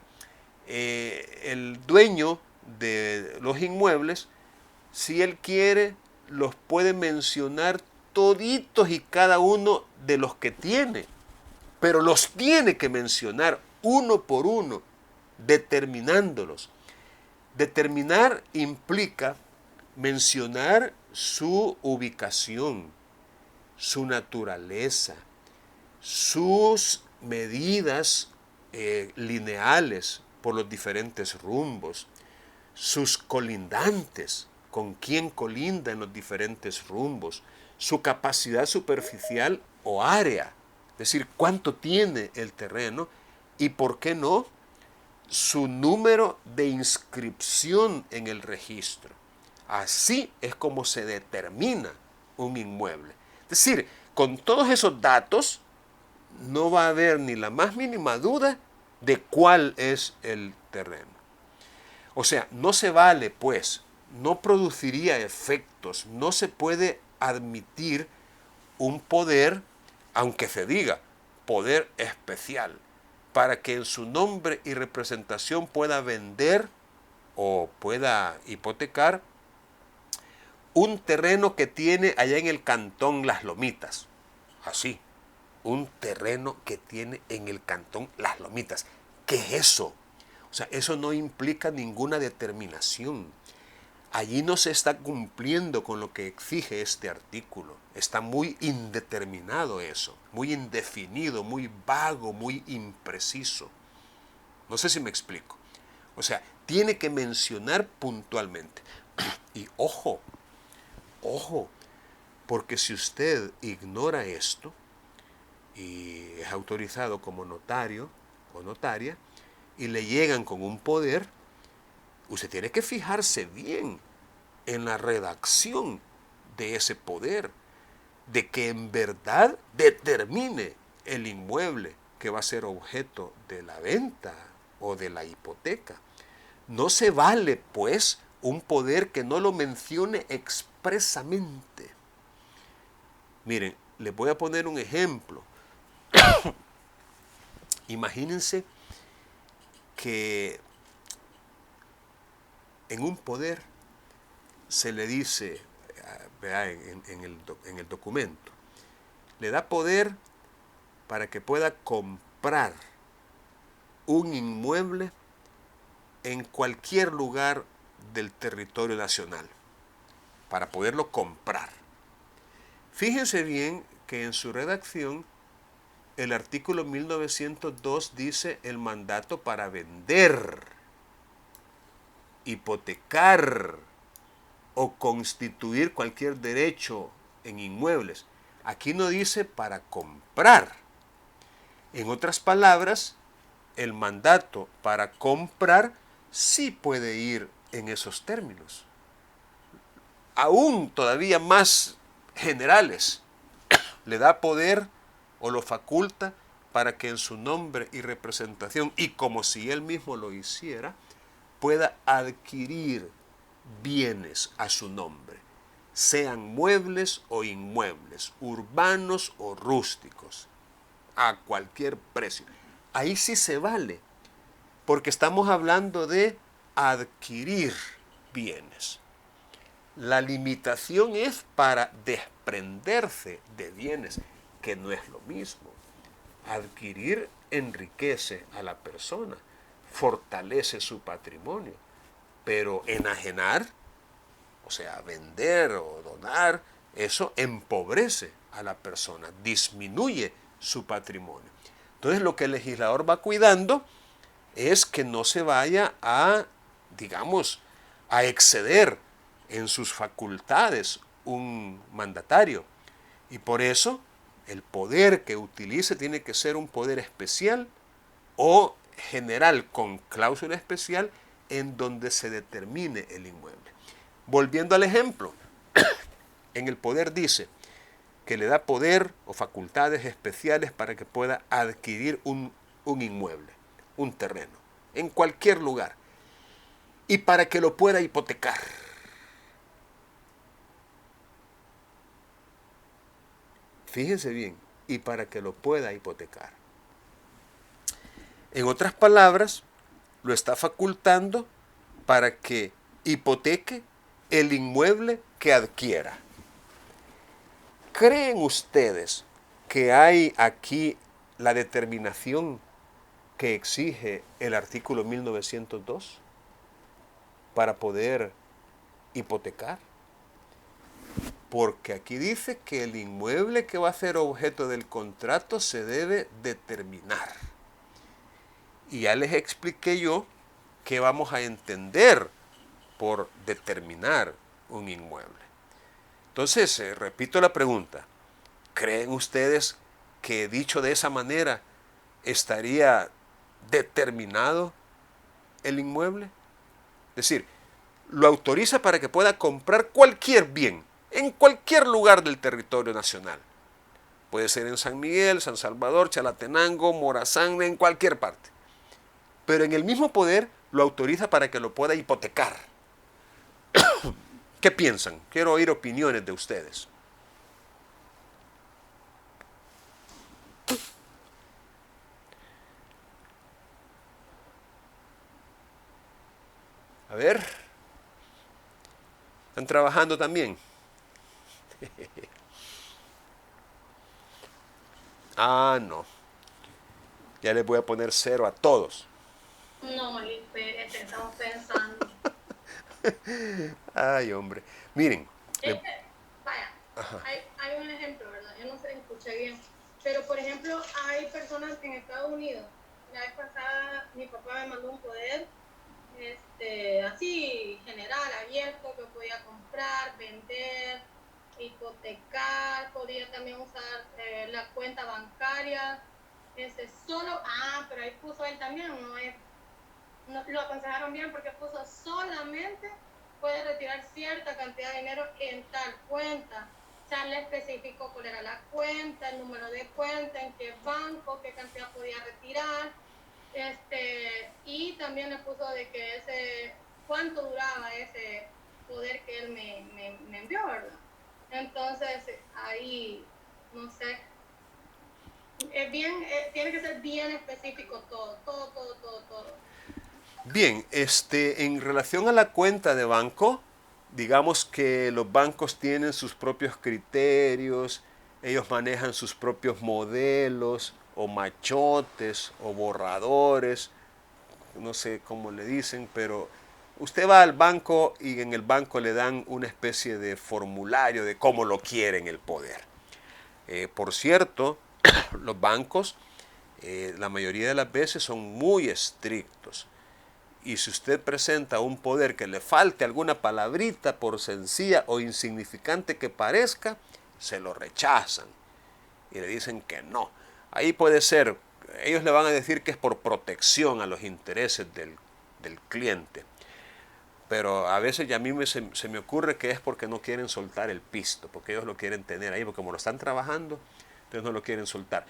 el dueño de los inmuebles, si él quiere, los puede mencionar toditos y cada uno de los que tiene, pero los tiene que mencionar uno por uno determinándolos. Determinar implica mencionar su ubicación, su naturaleza, sus medidas lineales por los diferentes rumbos, sus colindantes, con quién colinda en los diferentes rumbos, su capacidad superficial o área, es decir, cuánto tiene el terreno y, por qué no, su número de inscripción en el registro. Así es como se determina un inmueble. Es decir, con todos esos datos no va a haber ni la más mínima duda de cuál es el terreno. O sea, no se vale, pues, no produciría efectos, no se puede admitir un poder, aunque se diga poder especial, para que en su nombre y representación pueda vender o pueda hipotecar un terreno que tiene allá en el cantón Las Lomitas. Así, un terreno que tiene en el cantón Las Lomitas. ¿Qué es eso? O sea, eso no implica ninguna determinación. Allí no se está cumpliendo con lo que exige este artículo. Está muy indeterminado eso, muy indefinido, muy vago, muy impreciso. No sé si me explico. O sea, tiene que mencionar puntualmente. Y ojo, porque si usted ignora esto y es autorizado como notario o notaria y le llegan con un poder, usted tiene que fijarse bien en la redacción de ese poder, de que en verdad determine el inmueble que va a ser objeto de la venta o de la hipoteca. No se vale, pues, un poder que no lo mencione expresamente. Miren, les voy a poner un ejemplo. Imagínense que en un poder se le dice, en el documento, le da poder para que pueda comprar un inmueble en cualquier lugar del territorio nacional, para poderlo comprar. Fíjense bien que en su redacción el artículo 1902 dice el mandato para vender, hipotecar o constituir cualquier derecho en inmuebles. Aquí no dice para comprar. En otras palabras, el mandato para comprar sí puede ir en esos términos, aún todavía más generales. Le da poder o lo faculta para que en su nombre y representación, y como si él mismo lo hiciera, pueda adquirir bienes a su nombre, sean muebles o inmuebles, urbanos o rústicos, a cualquier precio. Ahí sí se vale, porque estamos hablando de adquirir bienes. La limitación es para desprenderse de bienes, que no es lo mismo. Adquirir enriquece a la persona, fortalece su patrimonio, pero enajenar, o sea, vender o donar, eso empobrece a la persona, disminuye su patrimonio. Entonces lo que el legislador va cuidando es que no se vaya a, digamos, a exceder en sus facultades un mandatario. Y por eso el poder que utilice tiene que ser un poder especial o general con cláusula especial en donde se determine el inmueble. Volviendo al ejemplo, en el poder dice que le da poder o facultades especiales para que pueda adquirir un inmueble, un terreno, en cualquier lugar, y para que lo pueda hipotecar. Fíjense bien, y para que lo pueda hipotecar. En otras palabras, lo está facultando para que hipoteque el inmueble que adquiera. ¿Creen ustedes que hay aquí la determinación que exige el artículo 1902 para poder hipotecar? Porque aquí dice que el inmueble que va a ser objeto del contrato se debe determinar. Y ya les expliqué yo qué vamos a entender por determinar un inmueble. Entonces, repito la pregunta. ¿Creen ustedes que dicho de esa manera estaría determinado el inmueble? Es decir, lo autoriza para que pueda comprar cualquier bien en cualquier lugar del territorio nacional. Puede ser en San Miguel, San Salvador, Chalatenango, Morazán, en cualquier parte. Pero en el mismo poder lo autoriza para que lo pueda hipotecar. ¿Qué piensan? Quiero oír opiniones de ustedes. A ver. ¿Están trabajando también? Ah, no. Ya les voy a poner 0 a todos. No, espérate, estamos pensando. Ay, hombre. Miren. Vaya, hay un ejemplo, ¿verdad? Yo no sé si escuché bien. Pero, por ejemplo, hay personas en Estados Unidos. La vez pasada mi papá me mandó un poder así general, abierto, que podía comprar, vender, hipotecar, podía también usar la cuenta bancaria, pero ahí puso él también, no lo aconsejaron bien porque puso solamente puede retirar cierta cantidad de dinero en tal cuenta. O sea, le especificó cuál era la cuenta, el número de cuenta, en qué banco, qué cantidad podía retirar. Y también le puso de que cuánto duraba ese poder que él me envió, ¿verdad? Entonces, ahí, no sé, tiene que ser bien específico todo. Bien, en relación a la cuenta de banco, digamos que los bancos tienen sus propios criterios, ellos manejan sus propios modelos, o machotes, o borradores, no sé cómo le dicen, pero usted va al banco y en el banco le dan una especie de formulario de cómo lo quieren el poder. Por cierto, los bancos, la mayoría de las veces son muy estrictos. Y si usted presenta un poder que le falte alguna palabrita, por sencilla o insignificante que parezca, se lo rechazan y le dicen que no. Ahí puede ser, ellos le van a decir que es por protección a los intereses del cliente. Pero a veces ya a mí se me ocurre que es porque no quieren soltar el pisto, porque ellos lo quieren tener ahí, porque como lo están trabajando, entonces no lo quieren soltar.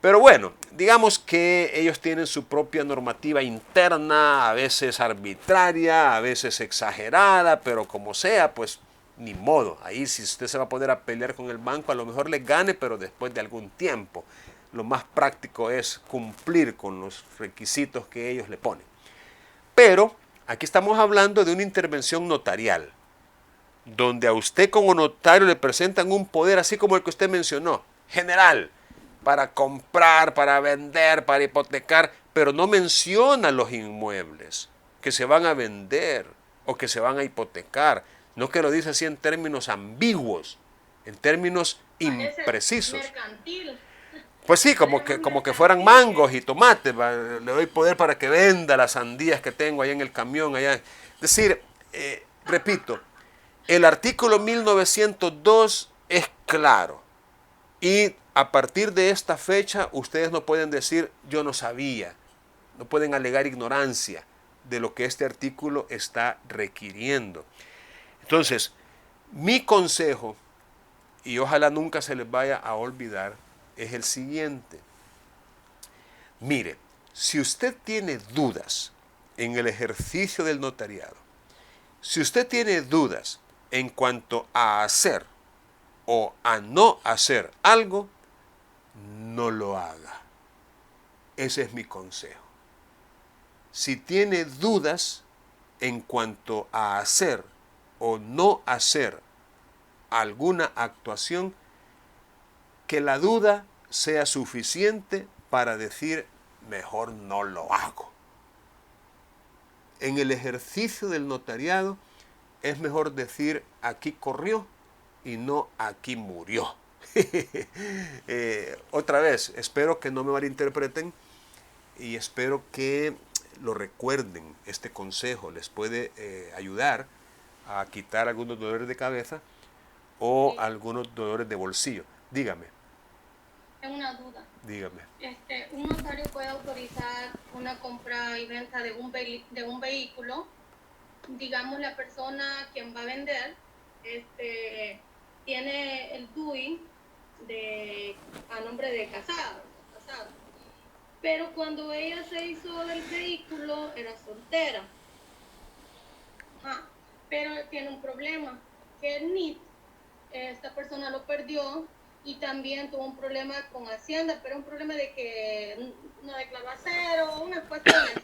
Pero bueno, digamos que ellos tienen su propia normativa interna, a veces arbitraria, a veces exagerada, pero como sea, pues ni modo. Ahí si usted se va a poder a pelear con el banco, a lo mejor le gane, pero después de algún tiempo. Lo más práctico es cumplir con los requisitos que ellos le ponen. Pero aquí estamos hablando de una intervención notarial, donde a usted como notario le presentan un poder así como el que usted mencionó, general, para comprar, para vender, para hipotecar, pero no menciona los inmuebles que se van a vender o que se van a hipotecar. No, que lo dice así en términos ambiguos, en términos imprecisos. Mercantil. Pues sí, como que fueran mangos y tomates. Le doy poder para que venda las sandías que tengo allá en el camión. Allá. Es decir, repito, el artículo 1902 es claro. Y a partir de esta fecha, ustedes no pueden decir, yo no sabía. No pueden alegar ignorancia de lo que este artículo está requiriendo. Entonces, mi consejo, y ojalá nunca se les vaya a olvidar, es el siguiente. Mire, si usted tiene dudas en el ejercicio del notariado, si usted tiene dudas en cuanto a hacer o a no hacer algo, no lo haga. Ese es mi consejo. Si tiene dudas en cuanto a hacer o no hacer alguna actuación, que la duda sea suficiente para decir mejor no lo hago. En el ejercicio del notariado es mejor decir aquí corrió y no aquí murió. Otra vez, espero que no me malinterpreten y espero que lo recuerden. Este consejo les puede ayudar a quitar algunos dolores de cabeza o algunos dolores de bolsillo. Dígame. Tengo una duda. Dígame. Un notario puede autorizar una compra y venta de un vehículo. Digamos, la persona quien va a vender tiene el DUI a nombre de casado. Pero cuando ella se hizo del vehículo era soltera. Pero tiene un problema, que el NIT, esta persona lo perdió y también tuvo un problema con Hacienda, pero un problema de que no declaró a cero, unas cuestiones.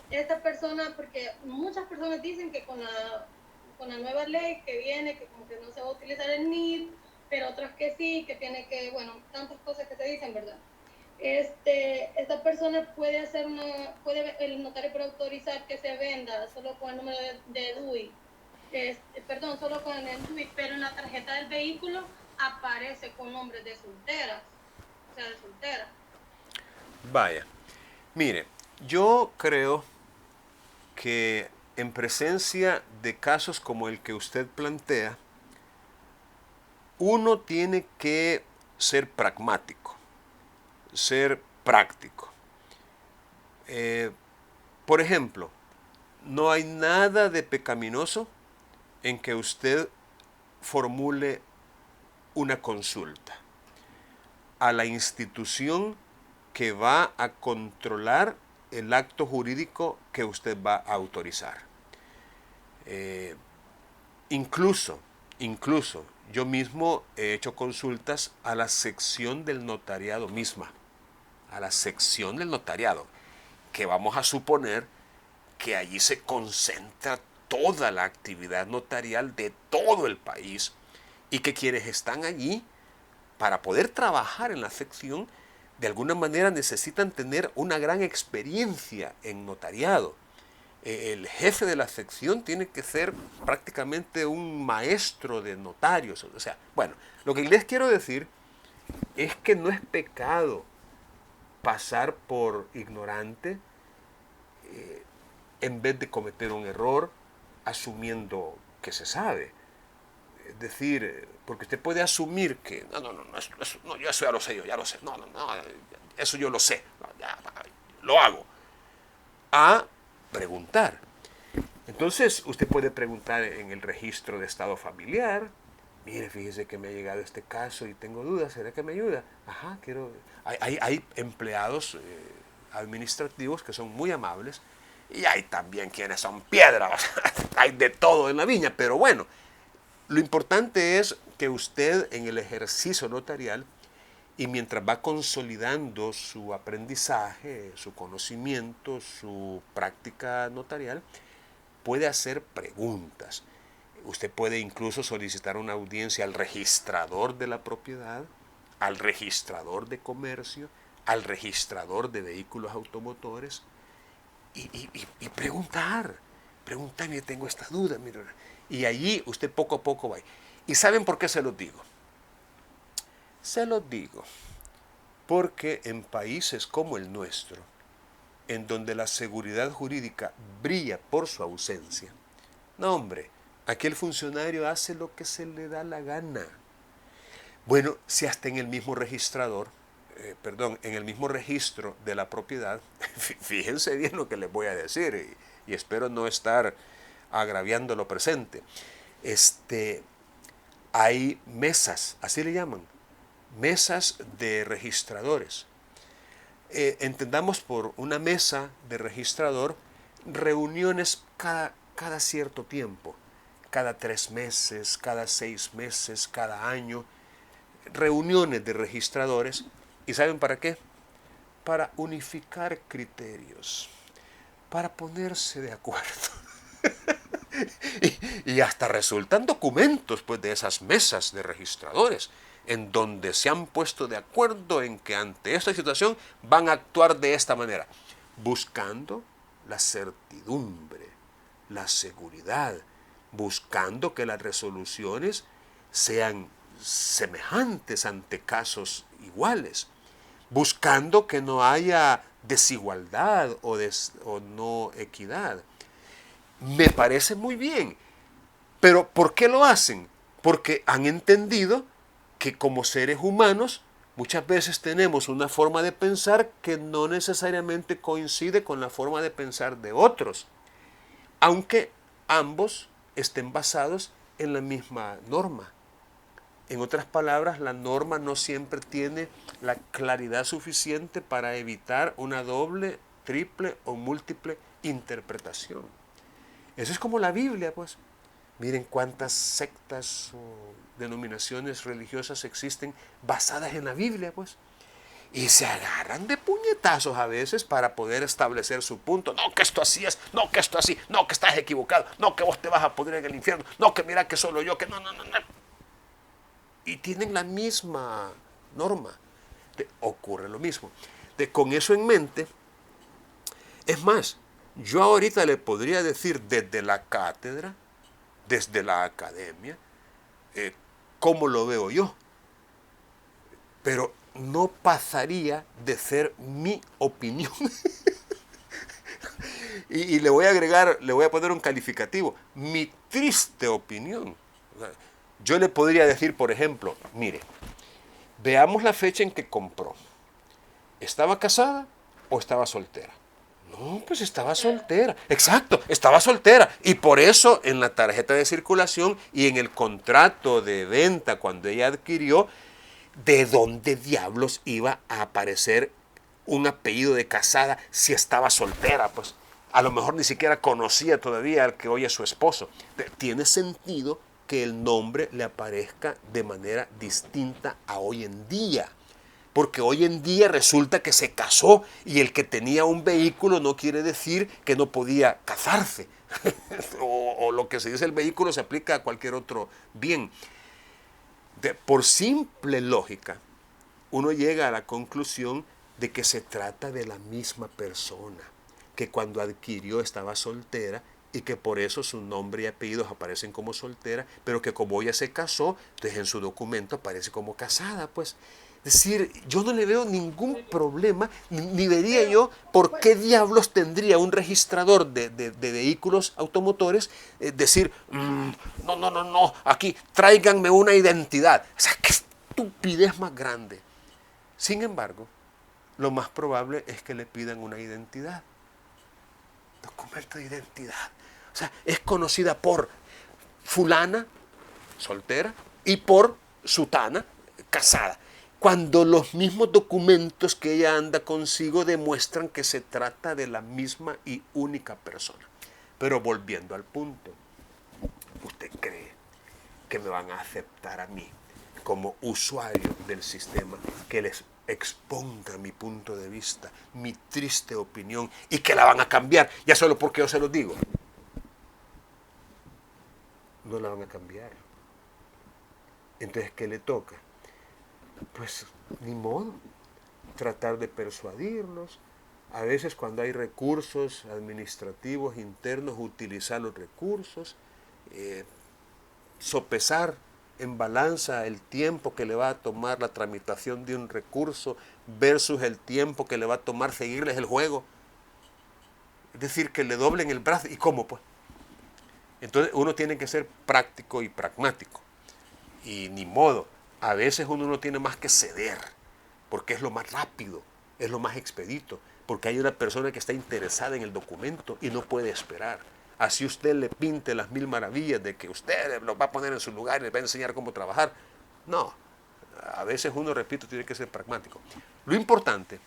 Esta persona, porque muchas personas dicen que con la nueva ley que viene, que como que no se va a utilizar el NIT, pero otras que sí, que tiene que, bueno, tantas cosas que se dicen, ¿verdad? Esta persona puede el notario puede autorizar que se venda solo con el número de DUI, solo con el DUI, pero en la tarjeta del vehículo aparece con nombres de solteras, o sea, de soltera. Vaya, mire, yo creo que en presencia de casos como el que usted plantea, uno tiene que ser pragmático, ser práctico. Por ejemplo, no hay nada de pecaminoso en que usted formule una consulta a la institución que va a controlar el acto jurídico que usted va a autorizar. Incluso yo mismo he hecho consultas a la sección del notariado misma, a la sección del notariado, que vamos a suponer que allí se concentra toda la actividad notarial de todo el país y que quienes están allí para poder trabajar en la sección de alguna manera necesitan tener una gran experiencia en notariado. El jefe de la sección tiene que ser prácticamente un maestro de notarios. O sea, bueno, lo que les quiero decir es que no es pecado pasar por ignorante en vez de cometer un error asumiendo que se sabe. Es decir, porque usted puede asumir que no, yo eso ya lo sé, eso yo lo sé, lo hago. A preguntar. Entonces, usted puede preguntar en el registro de estado familiar. Mire, fíjese que me ha llegado este caso y tengo dudas, ¿será que me ayuda? Ajá, quiero... Hay empleados administrativos que son muy amables y hay también quienes son piedras. Hay de todo en la viña, pero bueno, lo importante es que usted en el ejercicio notarial y mientras va consolidando su aprendizaje, su conocimiento, su práctica notarial, puede hacer preguntas. Usted puede incluso solicitar una audiencia al registrador de la propiedad, al registrador de comercio, al registrador de vehículos automotores y preguntar. Mire, tengo esta duda, mire. Y allí usted poco a poco va. ¿Y saben por qué se los digo? Se los digo porque en países como el nuestro, en donde la seguridad jurídica brilla por su ausencia, no hombre, aquí el funcionario hace lo que se le da la gana. Bueno, si hasta en el mismo registrador, en el mismo registro de la propiedad, fíjense bien lo que les voy a decir y espero no estar agraviando lo presente. Hay mesas, así le llaman, mesas de registradores. Entendamos por una mesa de registrador reuniones cada cierto tiempo, cada 3 meses, cada 6 meses, cada año, reuniones de registradores. ¿Y saben para qué? Para unificar criterios, para ponerse de acuerdo. y hasta resultan documentos pues, de esas mesas de registradores. en donde se han puesto de acuerdo en que ante esta situación van a actuar de esta manera, buscando la certidumbre, la seguridad, buscando que las resoluciones sean semejantes ante casos iguales, buscando que no haya desigualdad o no equidad. Me parece muy bien, pero ¿por qué lo hacen? Porque han entendido que como seres humanos muchas veces tenemos una forma de pensar que no necesariamente coincide con la forma de pensar de otros, aunque ambos estén basados en la misma norma. En otras palabras, la norma no siempre tiene la claridad suficiente para evitar una doble, triple o múltiple interpretación. Eso es como la Biblia, pues. Miren cuántas sectas o denominaciones religiosas existen basadas en la Biblia, pues. Y se agarran de puñetazos a veces para poder establecer su punto. No, que esto así es, no, que esto así, no, que estás equivocado, no, que vos te vas a poner en el infierno, no, que mira que solo yo, que no. Y tienen la misma norma. Ocurre lo mismo. Con eso en mente, es más, yo ahorita le podría decir desde la cátedra, desde la academia, cómo lo veo yo. Pero no pasaría de ser mi opinión. y le voy a agregar, le voy a poner un calificativo, mi triste opinión. O sea, yo le podría decir, por ejemplo, mire, veamos la fecha en que compró. ¿Estaba casada o estaba soltera? No, pues estaba soltera. Exacto, estaba soltera. Y por eso en la tarjeta de circulación y en el contrato de venta cuando ella adquirió, ¿de dónde diablos iba a aparecer un apellido de casada si estaba soltera? Pues a lo mejor ni siquiera conocía todavía al que hoy es su esposo. Tiene sentido que el nombre le aparezca de manera distinta a hoy en día. Porque hoy en día resulta que se casó y el que tenía un vehículo no quiere decir que no podía casarse. o lo que se dice el vehículo se aplica a cualquier otro bien. Por simple lógica, uno llega a la conclusión de que se trata de la misma persona, que cuando adquirió estaba soltera y que por eso su nombre y apellidos aparecen como soltera, pero que como ella se casó, entonces en su documento aparece como casada, pues. Es decir, yo no le veo ningún problema, ni vería yo por qué diablos tendría un registrador de vehículos automotores decir, no, aquí tráiganme una identidad. O sea, qué estupidez más grande. Sin embargo, lo más probable es que le pidan una identidad. Documento de identidad. O sea, es conocida por fulana, soltera, y por sutana, casada. Cuando los mismos documentos que ella anda consigo demuestran que se trata de la misma y única persona. Pero volviendo al punto, ¿usted cree que me van a aceptar a mí como usuario del sistema que les exponga mi punto de vista, mi triste opinión, y que la van a cambiar ya solo porque yo se los digo? No la van a cambiar. Entonces, ¿qué le toca? Pues ni modo, tratar de persuadirlos. A veces cuando hay recursos administrativos internos, utilizar los recursos, sopesar en balanza el tiempo que le va a tomar la tramitación de un recurso versus el tiempo que le va a tomar seguirles el juego. Es decir, que le doblen el brazo. ¿Y cómo, pues? Entonces uno tiene que ser práctico y pragmático. Y ni modo. A veces uno no tiene más que ceder, porque es lo más rápido, es lo más expedito, porque hay una persona que está interesada en el documento y no puede esperar. Así usted le pinte las mil maravillas de que usted lo va a poner en su lugar y le va a enseñar cómo trabajar. No, a veces uno, repito, tiene que ser pragmático. Lo importante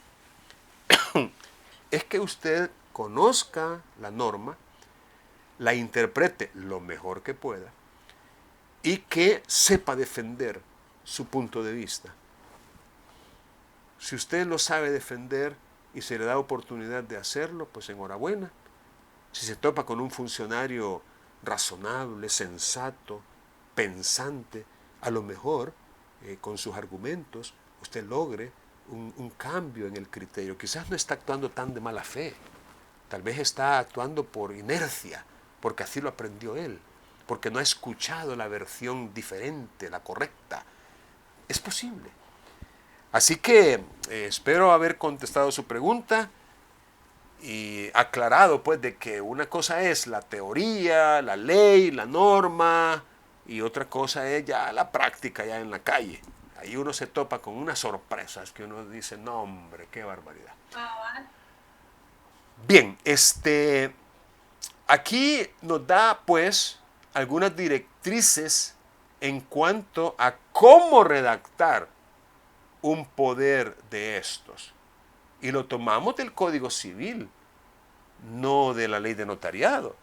es que usted conozca la norma, la interprete lo mejor que pueda y que sepa defender su punto de vista. Si usted lo sabe defender y se le da oportunidad de hacerlo, pues enhorabuena. Si se topa con un funcionario razonable, sensato, pensante, a lo mejor con sus argumentos, usted logre un cambio en el criterio. Quizás no está actuando tan de mala fe, tal vez está actuando por inercia, porque así lo aprendió él, porque no ha escuchado la versión diferente, la correcta. Es posible. Así que espero haber contestado su pregunta y aclarado pues de que una cosa es la teoría, la ley, la norma, y otra cosa es ya la práctica, ya en la calle. Ahí uno se topa con unas sorpresas que uno dice, no hombre, qué barbaridad. Bien, aquí nos da pues algunas directrices en cuanto a cómo redactar un poder de estos. Y lo tomamos del Código Civil, no de la ley de notariado,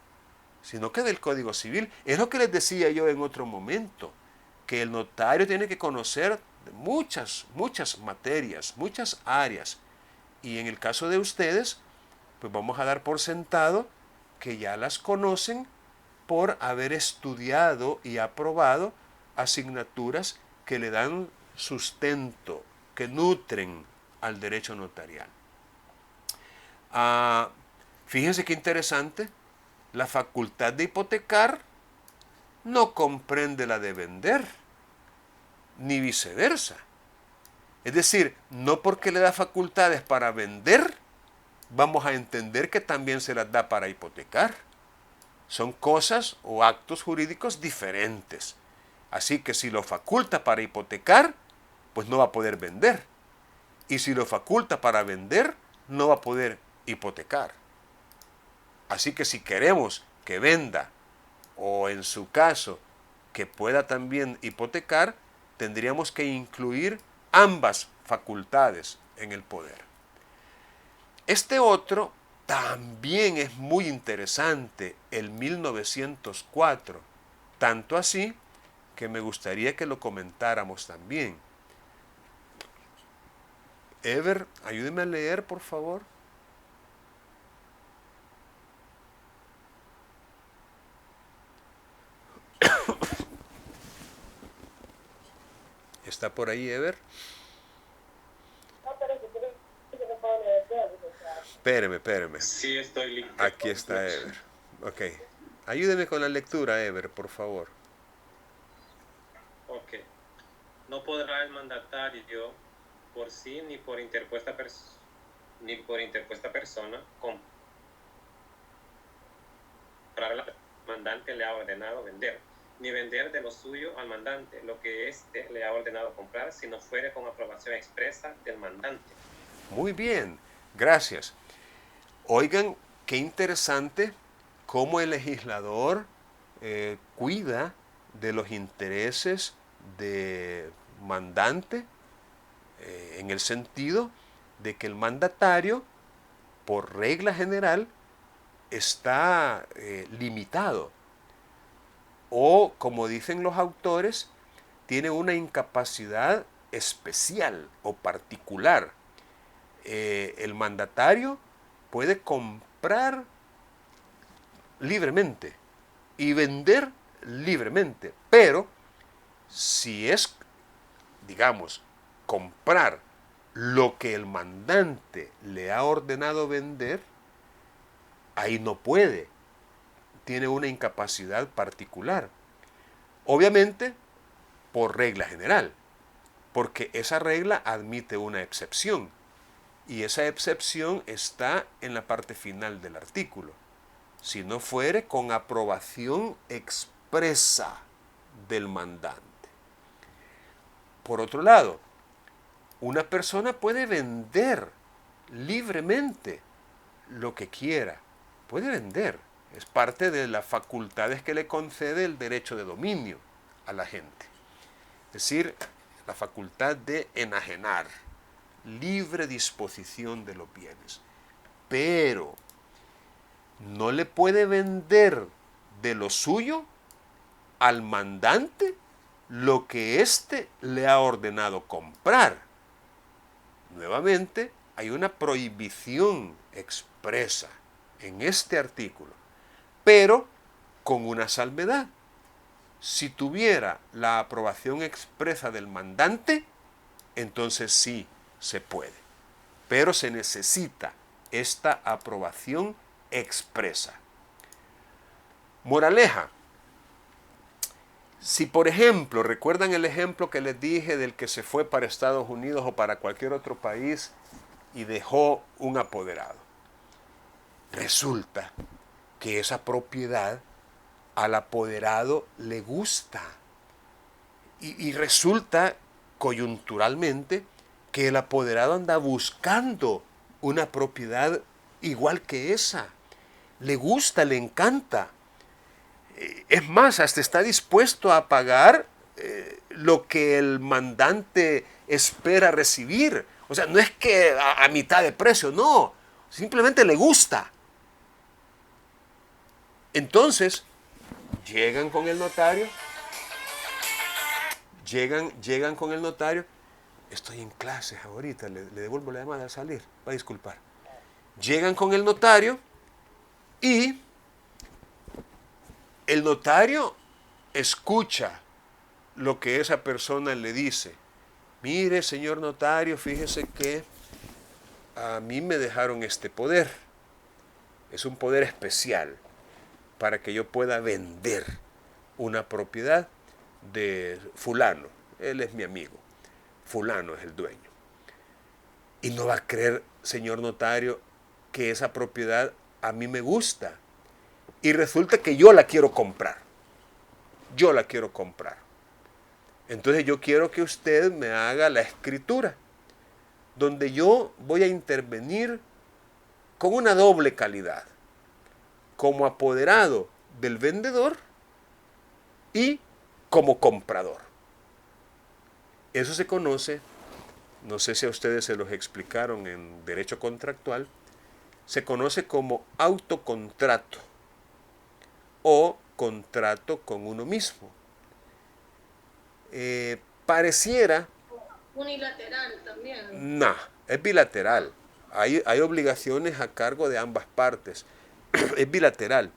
sino que del Código Civil. Es lo que les decía yo en otro momento, que el notario tiene que conocer muchas materias, muchas áreas. Y en el caso de ustedes, pues vamos a dar por sentado que ya las conocen por haber estudiado y aprobado asignaturas que le dan sustento, que nutren al derecho notarial. Fíjense qué interesante, la facultad de hipotecar no comprende la de vender, ni viceversa. Es decir, no porque le da facultades para vender, vamos a entender que también se las da para hipotecar. Son cosas o actos jurídicos diferentes. Así que si lo faculta para hipotecar, pues no va a poder vender. Y si lo faculta para vender, no va a poder hipotecar. Así que si queremos que venda, o en su caso, que pueda también hipotecar, tendríamos que incluir ambas facultades en el poder. Este otro también es muy interesante, el 1904, tanto así que me gustaría que lo comentáramos también. Ever, ayúdeme a leer, por favor. ¿Está por ahí, Ever? Espéreme. Sí, estoy listo. Aquí está Ever. Ok. Ayúdeme con la lectura, Ever, por favor. Ok. No podrá el mandatario por sí ni por interpuesta persona comprar al mandante le ha ordenado vender, ni vender de lo suyo al mandante lo que éste le ha ordenado comprar, si no fuere con aprobación expresa del mandante. Muy bien, gracias. Oigan, qué interesante cómo el legislador cuida de los intereses de mandante, en el sentido de que el mandatario, por regla general, está limitado, o como dicen los autores, tiene una incapacidad especial o particular. El mandatario puede comprar libremente y vender libremente, pero si es, digamos, comprar lo que el mandante le ha ordenado vender, ahí no puede, tiene una incapacidad particular. Obviamente, por regla general, porque esa regla admite una excepción, y esa excepción está en la parte final del artículo. Si no fuere con aprobación expresa del mandante. Por otro lado, una persona puede vender libremente lo que quiera. Puede vender. Es parte de las facultades que le concede el derecho de dominio a la gente. Es decir, la facultad de enajenar, libre disposición de los bienes. Pero no le puede vender de lo suyo al mandante lo que éste le ha ordenado comprar. Nuevamente, hay una prohibición expresa en este artículo, pero con una salvedad. Si tuviera la aprobación expresa del mandante, entonces sí se puede. Pero se necesita esta aprobación expresa. Moraleja. Si por ejemplo, ¿recuerdan el ejemplo que les dije del que se fue para Estados Unidos o para cualquier otro país y dejó un apoderado? Resulta que esa propiedad al apoderado le gusta. Y resulta coyunturalmente que el apoderado anda buscando una propiedad igual que esa. Le gusta, le encanta. Es más, hasta está dispuesto a pagar lo que el mandante espera recibir. O sea, no es que a mitad de precio, no. Simplemente le gusta. Entonces, llegan con el notario. Llegan con el notario. Estoy en clases ahorita, le devuelvo la llamada al salir. Va a disculpar. Llegan con el notario y el notario escucha lo que esa persona le dice. Mire, señor notario, fíjese que a mí me dejaron este poder. Es un poder especial para que yo pueda vender una propiedad de fulano. Él es mi amigo. Fulano es el dueño. Y no va a creer, señor notario, que esa propiedad a mí me gusta. Y resulta que yo la quiero comprar. Yo la quiero comprar. Entonces yo quiero que usted me haga la escritura, donde yo voy a intervenir con una doble calidad, como apoderado del vendedor y como comprador. Eso se conoce, no sé si a ustedes se los explicaron en derecho contractual, se conoce como autocontrato o contrato con uno mismo. Pareciera... Unilateral también. No, es bilateral. Hay obligaciones a cargo de ambas partes. Es bilateral.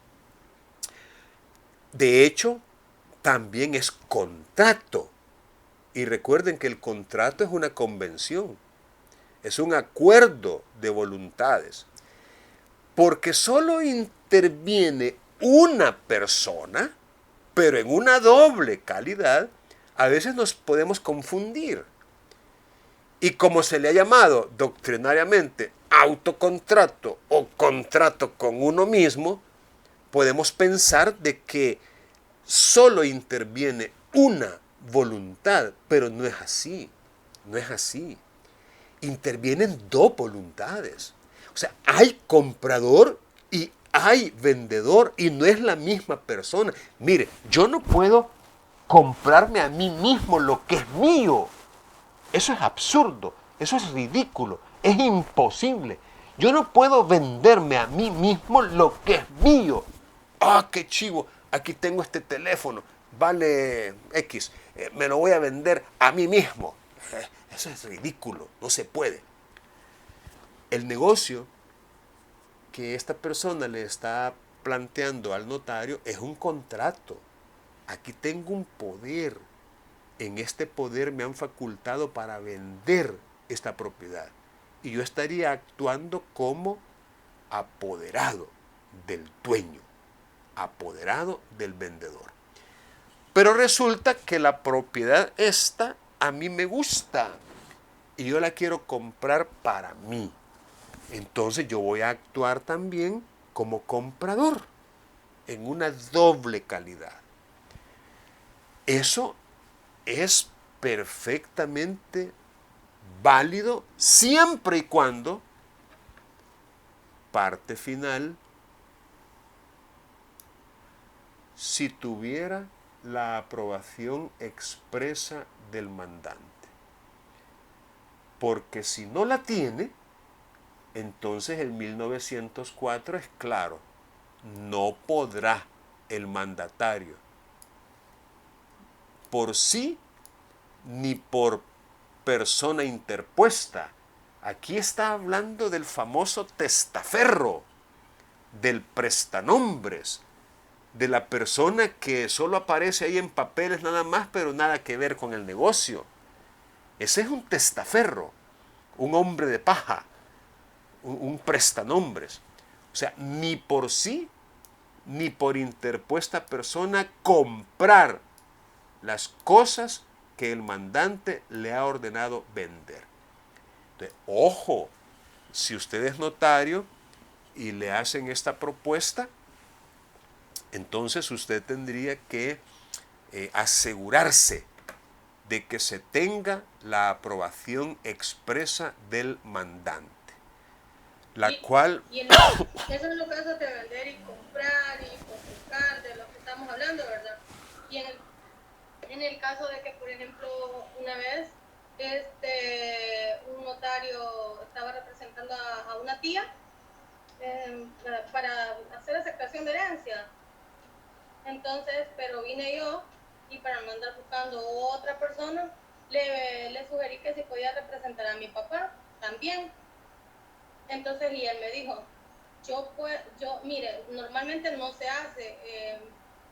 De hecho, también es contrato. Y recuerden que el contrato es una convención. Es un acuerdo de voluntades. Porque solo interviene una persona, pero en una doble calidad, a veces nos podemos confundir. Y como se le ha llamado doctrinariamente autocontrato o contrato con uno mismo, podemos pensar de que solo interviene una voluntad, pero no es así. No es así. Intervienen dos voluntades. O sea, hay comprador y hay vendedor y no es la misma persona. Mire, yo no puedo comprarme a mí mismo lo que es mío. Eso es absurdo, eso es ridículo, es imposible. Yo no puedo venderme a mí mismo lo que es mío. ¡Ah, qué chivo! Aquí tengo este teléfono, vale X, me lo voy a vender a mí mismo. Eso es ridículo, no se puede. El negocio que esta persona le está planteando al notario es un contrato. Aquí tengo un poder. En este poder me han facultado para vender esta propiedad. Y yo estaría actuando como apoderado del dueño, apoderado del vendedor. Pero resulta que la propiedad esta a mí me gusta y yo la quiero comprar para mí. Entonces yo voy a actuar también como comprador en una doble calidad. Eso es perfectamente válido siempre y cuando, parte final, si tuviera la aprobación expresa del mandante. Porque si no la tiene, entonces el 1904 es claro, no podrá el mandatario por sí ni por persona interpuesta. Aquí está hablando del famoso testaferro, del prestanombres, de la persona que solo aparece ahí en papeles nada más, pero nada que ver con el negocio. Ese es un testaferro, un hombre de paja, un prestanombres. O sea, ni por sí, ni por interpuesta persona comprar las cosas que el mandante le ha ordenado vender. Entonces, ojo, si usted es notario y le hacen esta propuesta, entonces usted tendría que asegurarse de que se tenga la aprobación expresa del mandante, la cual... Y esos son los casos de vender y comprar y hipotecar, de los que estamos hablando, ¿verdad? Y en el caso de que, por ejemplo, una vez un notario estaba representando a una tía para hacer aceptación de herencia. Entonces, pero vine yo y para no andar buscando otra persona, le sugerí que si podía representar a mi papá también. Entonces, y él me dijo, mire, normalmente no se hace,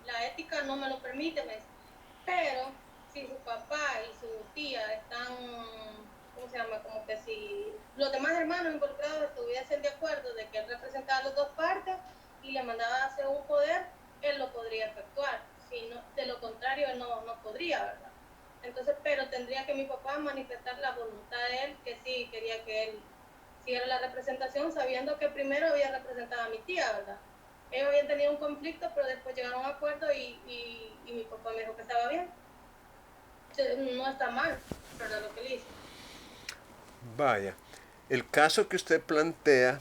la ética no me lo permite, pero si su papá y su tía están, ¿cómo se llama? Como que si los demás hermanos involucrados estuviesen de acuerdo de que él representaba a las dos partes y le mandaba a hacer un poder, él lo podría efectuar. Si no, de lo contrario, él no podría, ¿verdad? Entonces, pero tendría que mi papá manifestar la voluntad de él, que sí, quería que él siguiera la representación, sabiendo que primero había representado a mi tía, ¿verdad? Ellos habían tenido un conflicto, pero después llegaron a un acuerdo y mi papá me dijo que estaba bien. No está mal, ¿verdad? Lo que le hice. Vaya, el caso que usted plantea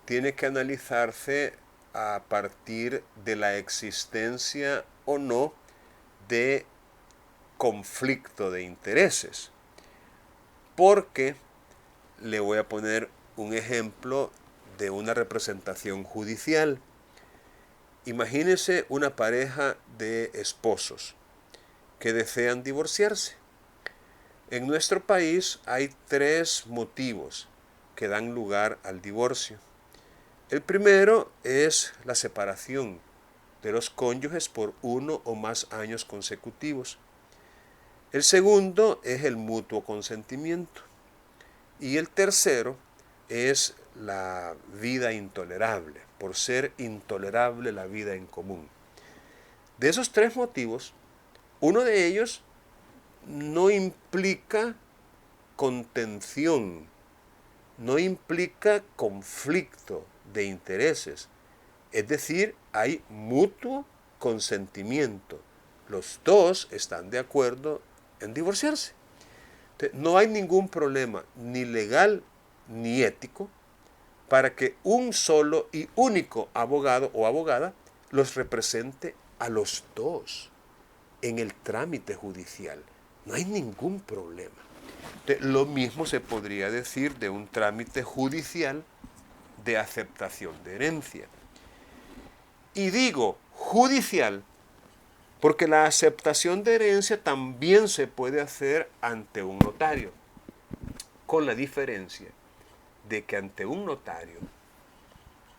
tiene que analizarse a partir de la existencia o no de conflicto de intereses. Porque le voy a poner un ejemplo de una representación judicial. Imagínese una pareja de esposos que desean divorciarse. En nuestro país hay 3 motivos que dan lugar al divorcio. El primero es la separación de los cónyuges por 1 o más años consecutivos. El segundo es el mutuo consentimiento. Y el tercero es la vida intolerable, por ser intolerable la vida en común. De esos 3 motivos, uno de ellos no implica contención, no implica conflicto de intereses. Es decir, hay mutuo consentimiento. Los dos están de acuerdo en divorciarse. Entonces, no hay ningún problema, ni legal ni ético, para que un solo y único abogado o abogada los represente a los dos en el trámite judicial. No hay ningún problema. Entonces, lo mismo se podría decir de un trámite judicial de aceptación de herencia. Y digo judicial porque la aceptación de herencia también se puede hacer ante un notario, con la diferencia de que ante un notario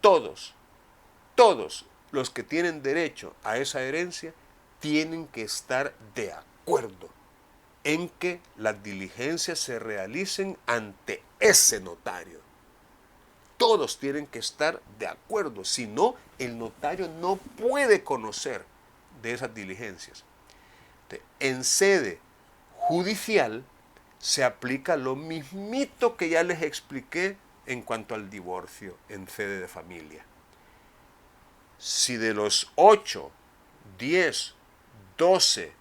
todos los que tienen derecho a esa herencia tienen que estar de acuerdo en que las diligencias se realicen ante ese notario. Todos tienen que estar de acuerdo, si no, el notario no puede conocer de esas diligencias. Entonces, en sede judicial se aplica lo mismito que ya les expliqué en cuanto al divorcio en sede de familia. Si de los 8, 10, 12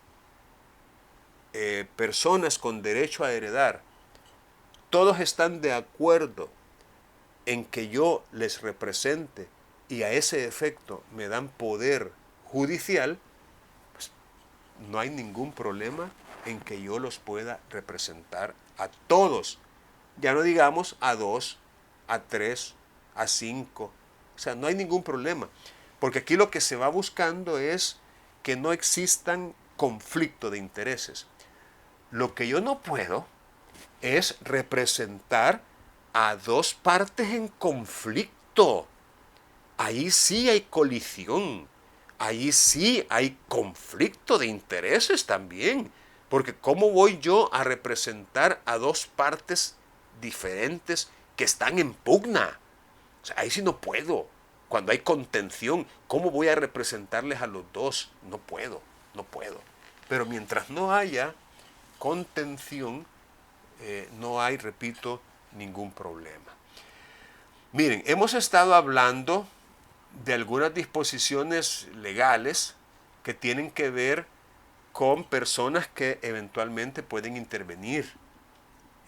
personas con derecho a heredar, todos están de acuerdo en que yo les represente y a ese efecto me dan poder judicial, pues no hay ningún problema en que yo los pueda representar a todos. Ya no digamos a 2, a 3, a 5. O sea, no hay ningún problema. Porque aquí lo que se va buscando es que no existan conflicto de intereses. Lo que yo no puedo es representar a 2 partes en conflicto. Ahí sí hay colisión. ahí sí hay conflicto de intereses también, porque ¿cómo voy yo a representar a dos partes diferentes que están en pugna? O sea, ahí sí no puedo. Cuando hay contención, ¿cómo voy a representarles a los dos? No puedo. Pero mientras no haya contención, no hay, repito, ningún problema. Miren, hemos estado hablando de algunas disposiciones legales que tienen que ver con personas que eventualmente pueden intervenir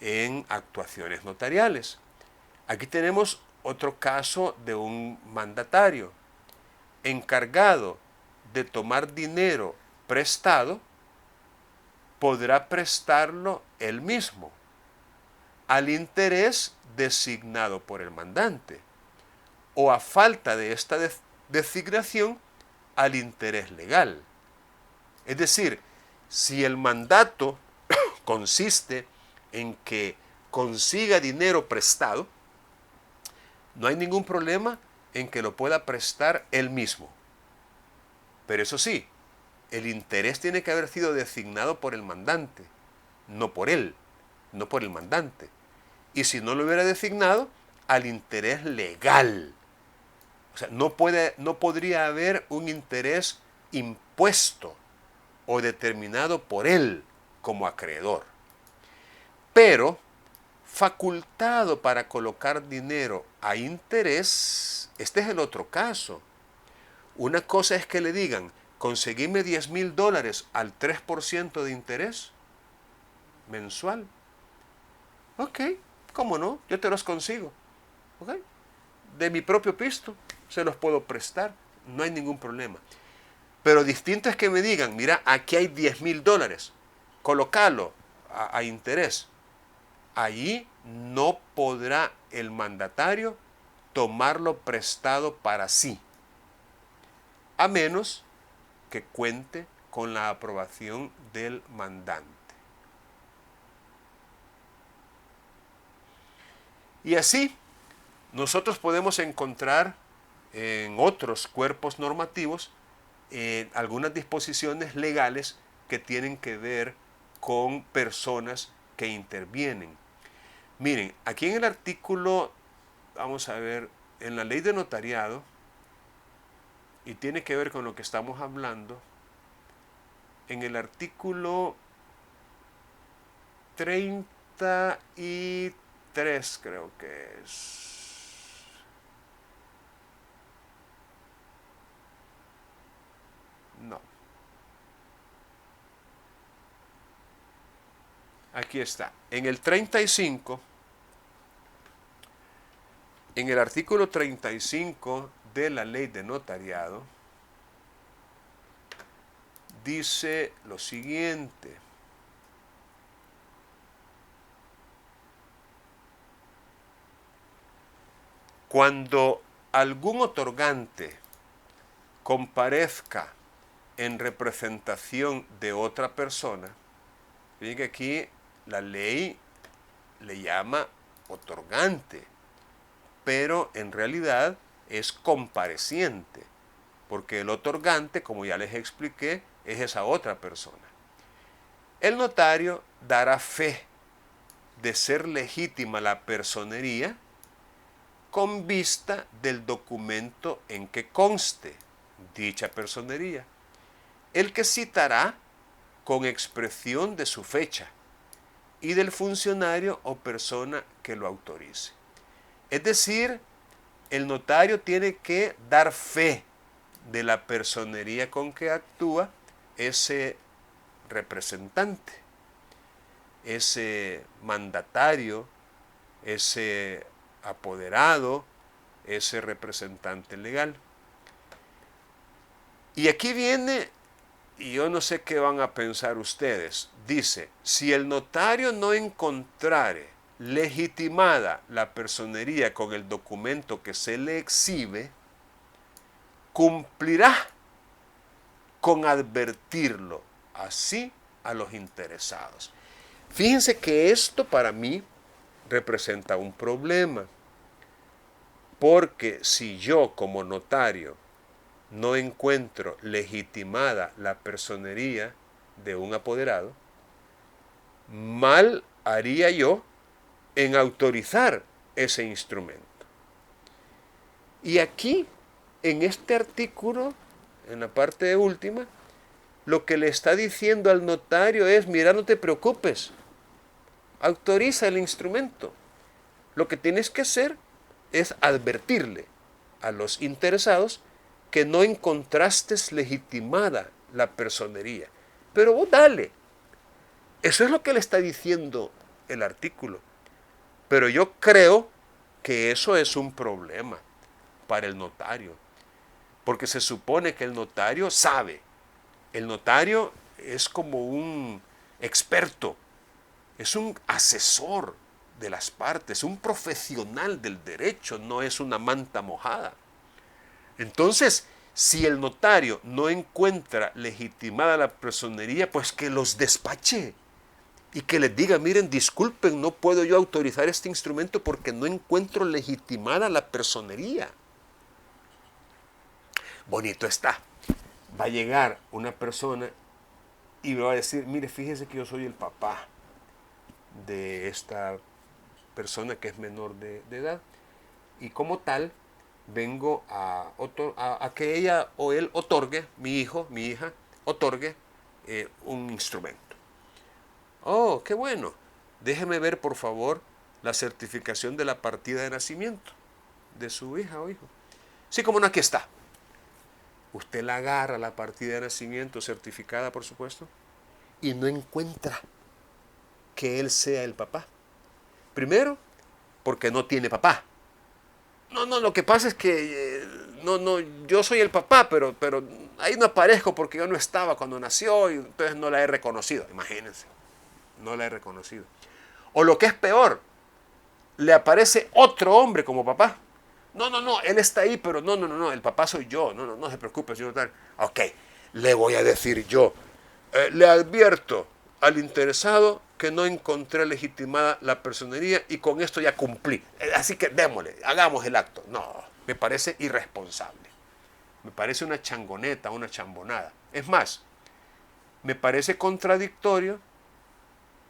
en actuaciones notariales. Aquí tenemos otro caso de un mandatario encargado de tomar dinero prestado, podrá prestarlo él mismo al interés designado por el mandante, o a falta de esta designación, al interés legal. Es decir, si el mandato consiste en que consiga dinero prestado, no hay ningún problema en que lo pueda prestar él mismo. Pero eso sí, el interés tiene que haber sido designado por el mandante, no por él, no por el mandante. Y si no lo hubiera designado, al interés legal. O sea, no podría haber un interés impuesto o determinado por él como acreedor. Pero facultado para colocar dinero a interés, este es el otro caso. Una cosa es que le digan, conseguime $10,000 al 3% de interés mensual. Ok, ¿cómo no? Yo te los consigo. Ok, de mi propio pisto se los puedo prestar, no hay ningún problema. Pero distinto es que me digan, mira, aquí hay $10,000, colócalo a interés. Allí no podrá el mandatario tomarlo prestado para sí, a menos que cuente con la aprobación del mandante. Y así, nosotros podemos encontrar en otros cuerpos normativos algunas disposiciones legales que tienen que ver con personas que intervienen. Miren, aquí en el artículo, vamos a ver, en la ley de notariado, y tiene que ver con lo que estamos hablando, en el artículo 33 creo que es. No. Aquí está. En el 35, en el artículo 35 de la ley de notariado, dice lo siguiente. Cuando algún otorgante comparezca en representación de otra persona, fíjense que aquí la ley le llama otorgante, pero en realidad es compareciente, porque el otorgante, como ya les expliqué, es esa otra persona. El notario dará fe de ser legítima la personería con vista del documento en que conste dicha personería, el que citará con expresión de su fecha y del funcionario o persona que lo autorice. Es decir, el notario tiene que dar fe de la personería con que actúa ese representante, ese mandatario, ese apoderado, ese representante legal. Y aquí viene, y yo no sé qué van a pensar ustedes, dice, si el notario no encontrare legitimada la personería con el documento que se le exhibe, cumplirá con advertirlo así a los interesados. Fíjense que esto para mí representa un problema, porque si yo como notario no encuentro legitimada la personería de un apoderado, mal haría yo en autorizar ese instrumento. Y aquí, en este artículo, en la parte última, lo que le está diciendo al notario es: mira, no te preocupes, autoriza el instrumento. Lo que tienes que hacer es advertirle a los interesados que no encontraste legitimada la personería. Pero vos dale. Eso es lo que le está diciendo el artículo. Pero yo creo que eso es un problema para el notario. Porque se supone que el notario sabe. El notario es como un experto, es un asesor de las partes, un profesional del derecho, no es una manta mojada. Entonces, si el notario no encuentra legitimada la personería, pues que los despache y que les diga: miren, disculpen, no puedo yo autorizar este instrumento porque no encuentro legitimada la personería. Bonito está. Va a llegar una persona y me va a decir: mire, fíjese que yo soy el papá de esta persona que es menor de edad, y como tal vengo a que ella o él otorgue, mi hijo, mi hija, otorgue un instrumento. Oh, qué bueno. Déjeme ver, por favor, la certificación de la partida de nacimiento de su hija o hijo. Sí, como no, aquí está. Usted la agarra, la partida de nacimiento certificada, por supuesto, y no encuentra que él sea el papá. Primero, porque no tiene papá. No, lo que pasa es que yo soy el papá, pero ahí no aparezco porque yo no estaba cuando nació y entonces no la he reconocido. Imagínense, no la he reconocido. O lo que es peor, le aparece otro hombre como papá. No, él está ahí, pero no, el papá soy yo. No se preocupe, señor notario. Ok, le voy a decir yo. Le advierto al interesado que no encontré legitimada la personería y con esto ya cumplí. Así que démosle, hagamos el acto. No, me parece irresponsable. Me parece una changoneta, una chambonada. Es más, me parece contradictorio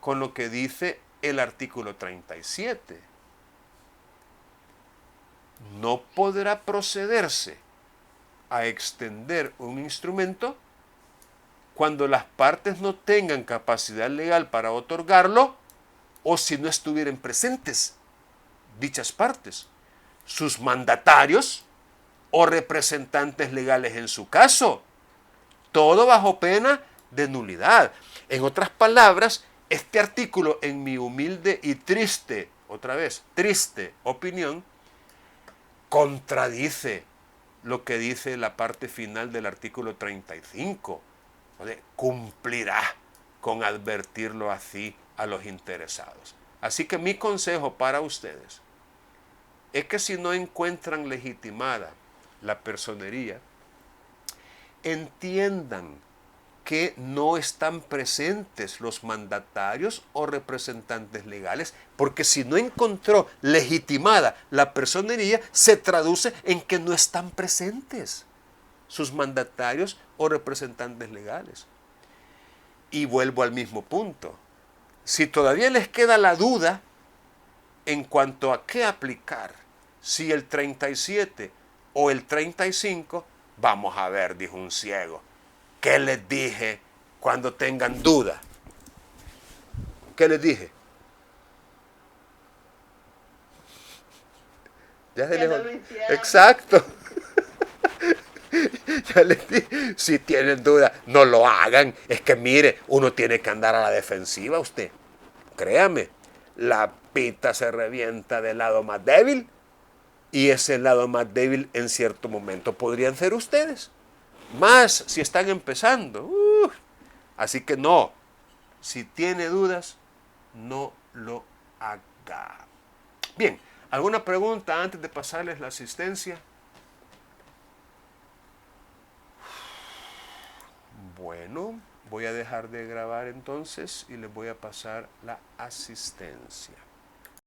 con lo que dice el artículo 37. No podrá procederse a extender un instrumento cuando las partes no tengan capacidad legal para otorgarlo o si no estuvieran presentes dichas partes, sus mandatarios o representantes legales en su caso, todo bajo pena de nulidad. En otras palabras, este artículo, en mi humilde y triste, otra vez, triste opinión, contradice lo que dice la parte final del artículo 35. Cumplirá con advertirlo así a los interesados. Así que mi consejo para ustedes es que si no encuentran legitimada la personería, entiendan que no están presentes los mandatarios o representantes legales, porque si no encontró legitimada la personería, se traduce en que no están presentes sus mandatarios o representantes legales. Y vuelvo al mismo punto. Si todavía les queda la duda en cuanto a qué aplicar, si el 37 o el 35, vamos a ver, dijo un ciego. ¿Qué les dije cuando tengan duda? ¿Qué les dije? Ya se les... Exacto. Ya les dije, si tienen duda, no lo hagan. Es que mire, uno tiene que andar a la defensiva usted. Créame, la pita se revienta del lado más débil y ese lado más débil en cierto momento podrían ser ustedes. Más si están empezando. Así que no, si tiene dudas, no lo haga. Bien, ¿alguna pregunta antes de pasarles la asistencia? Bueno, voy a dejar de grabar entonces y les voy a pasar la asistencia.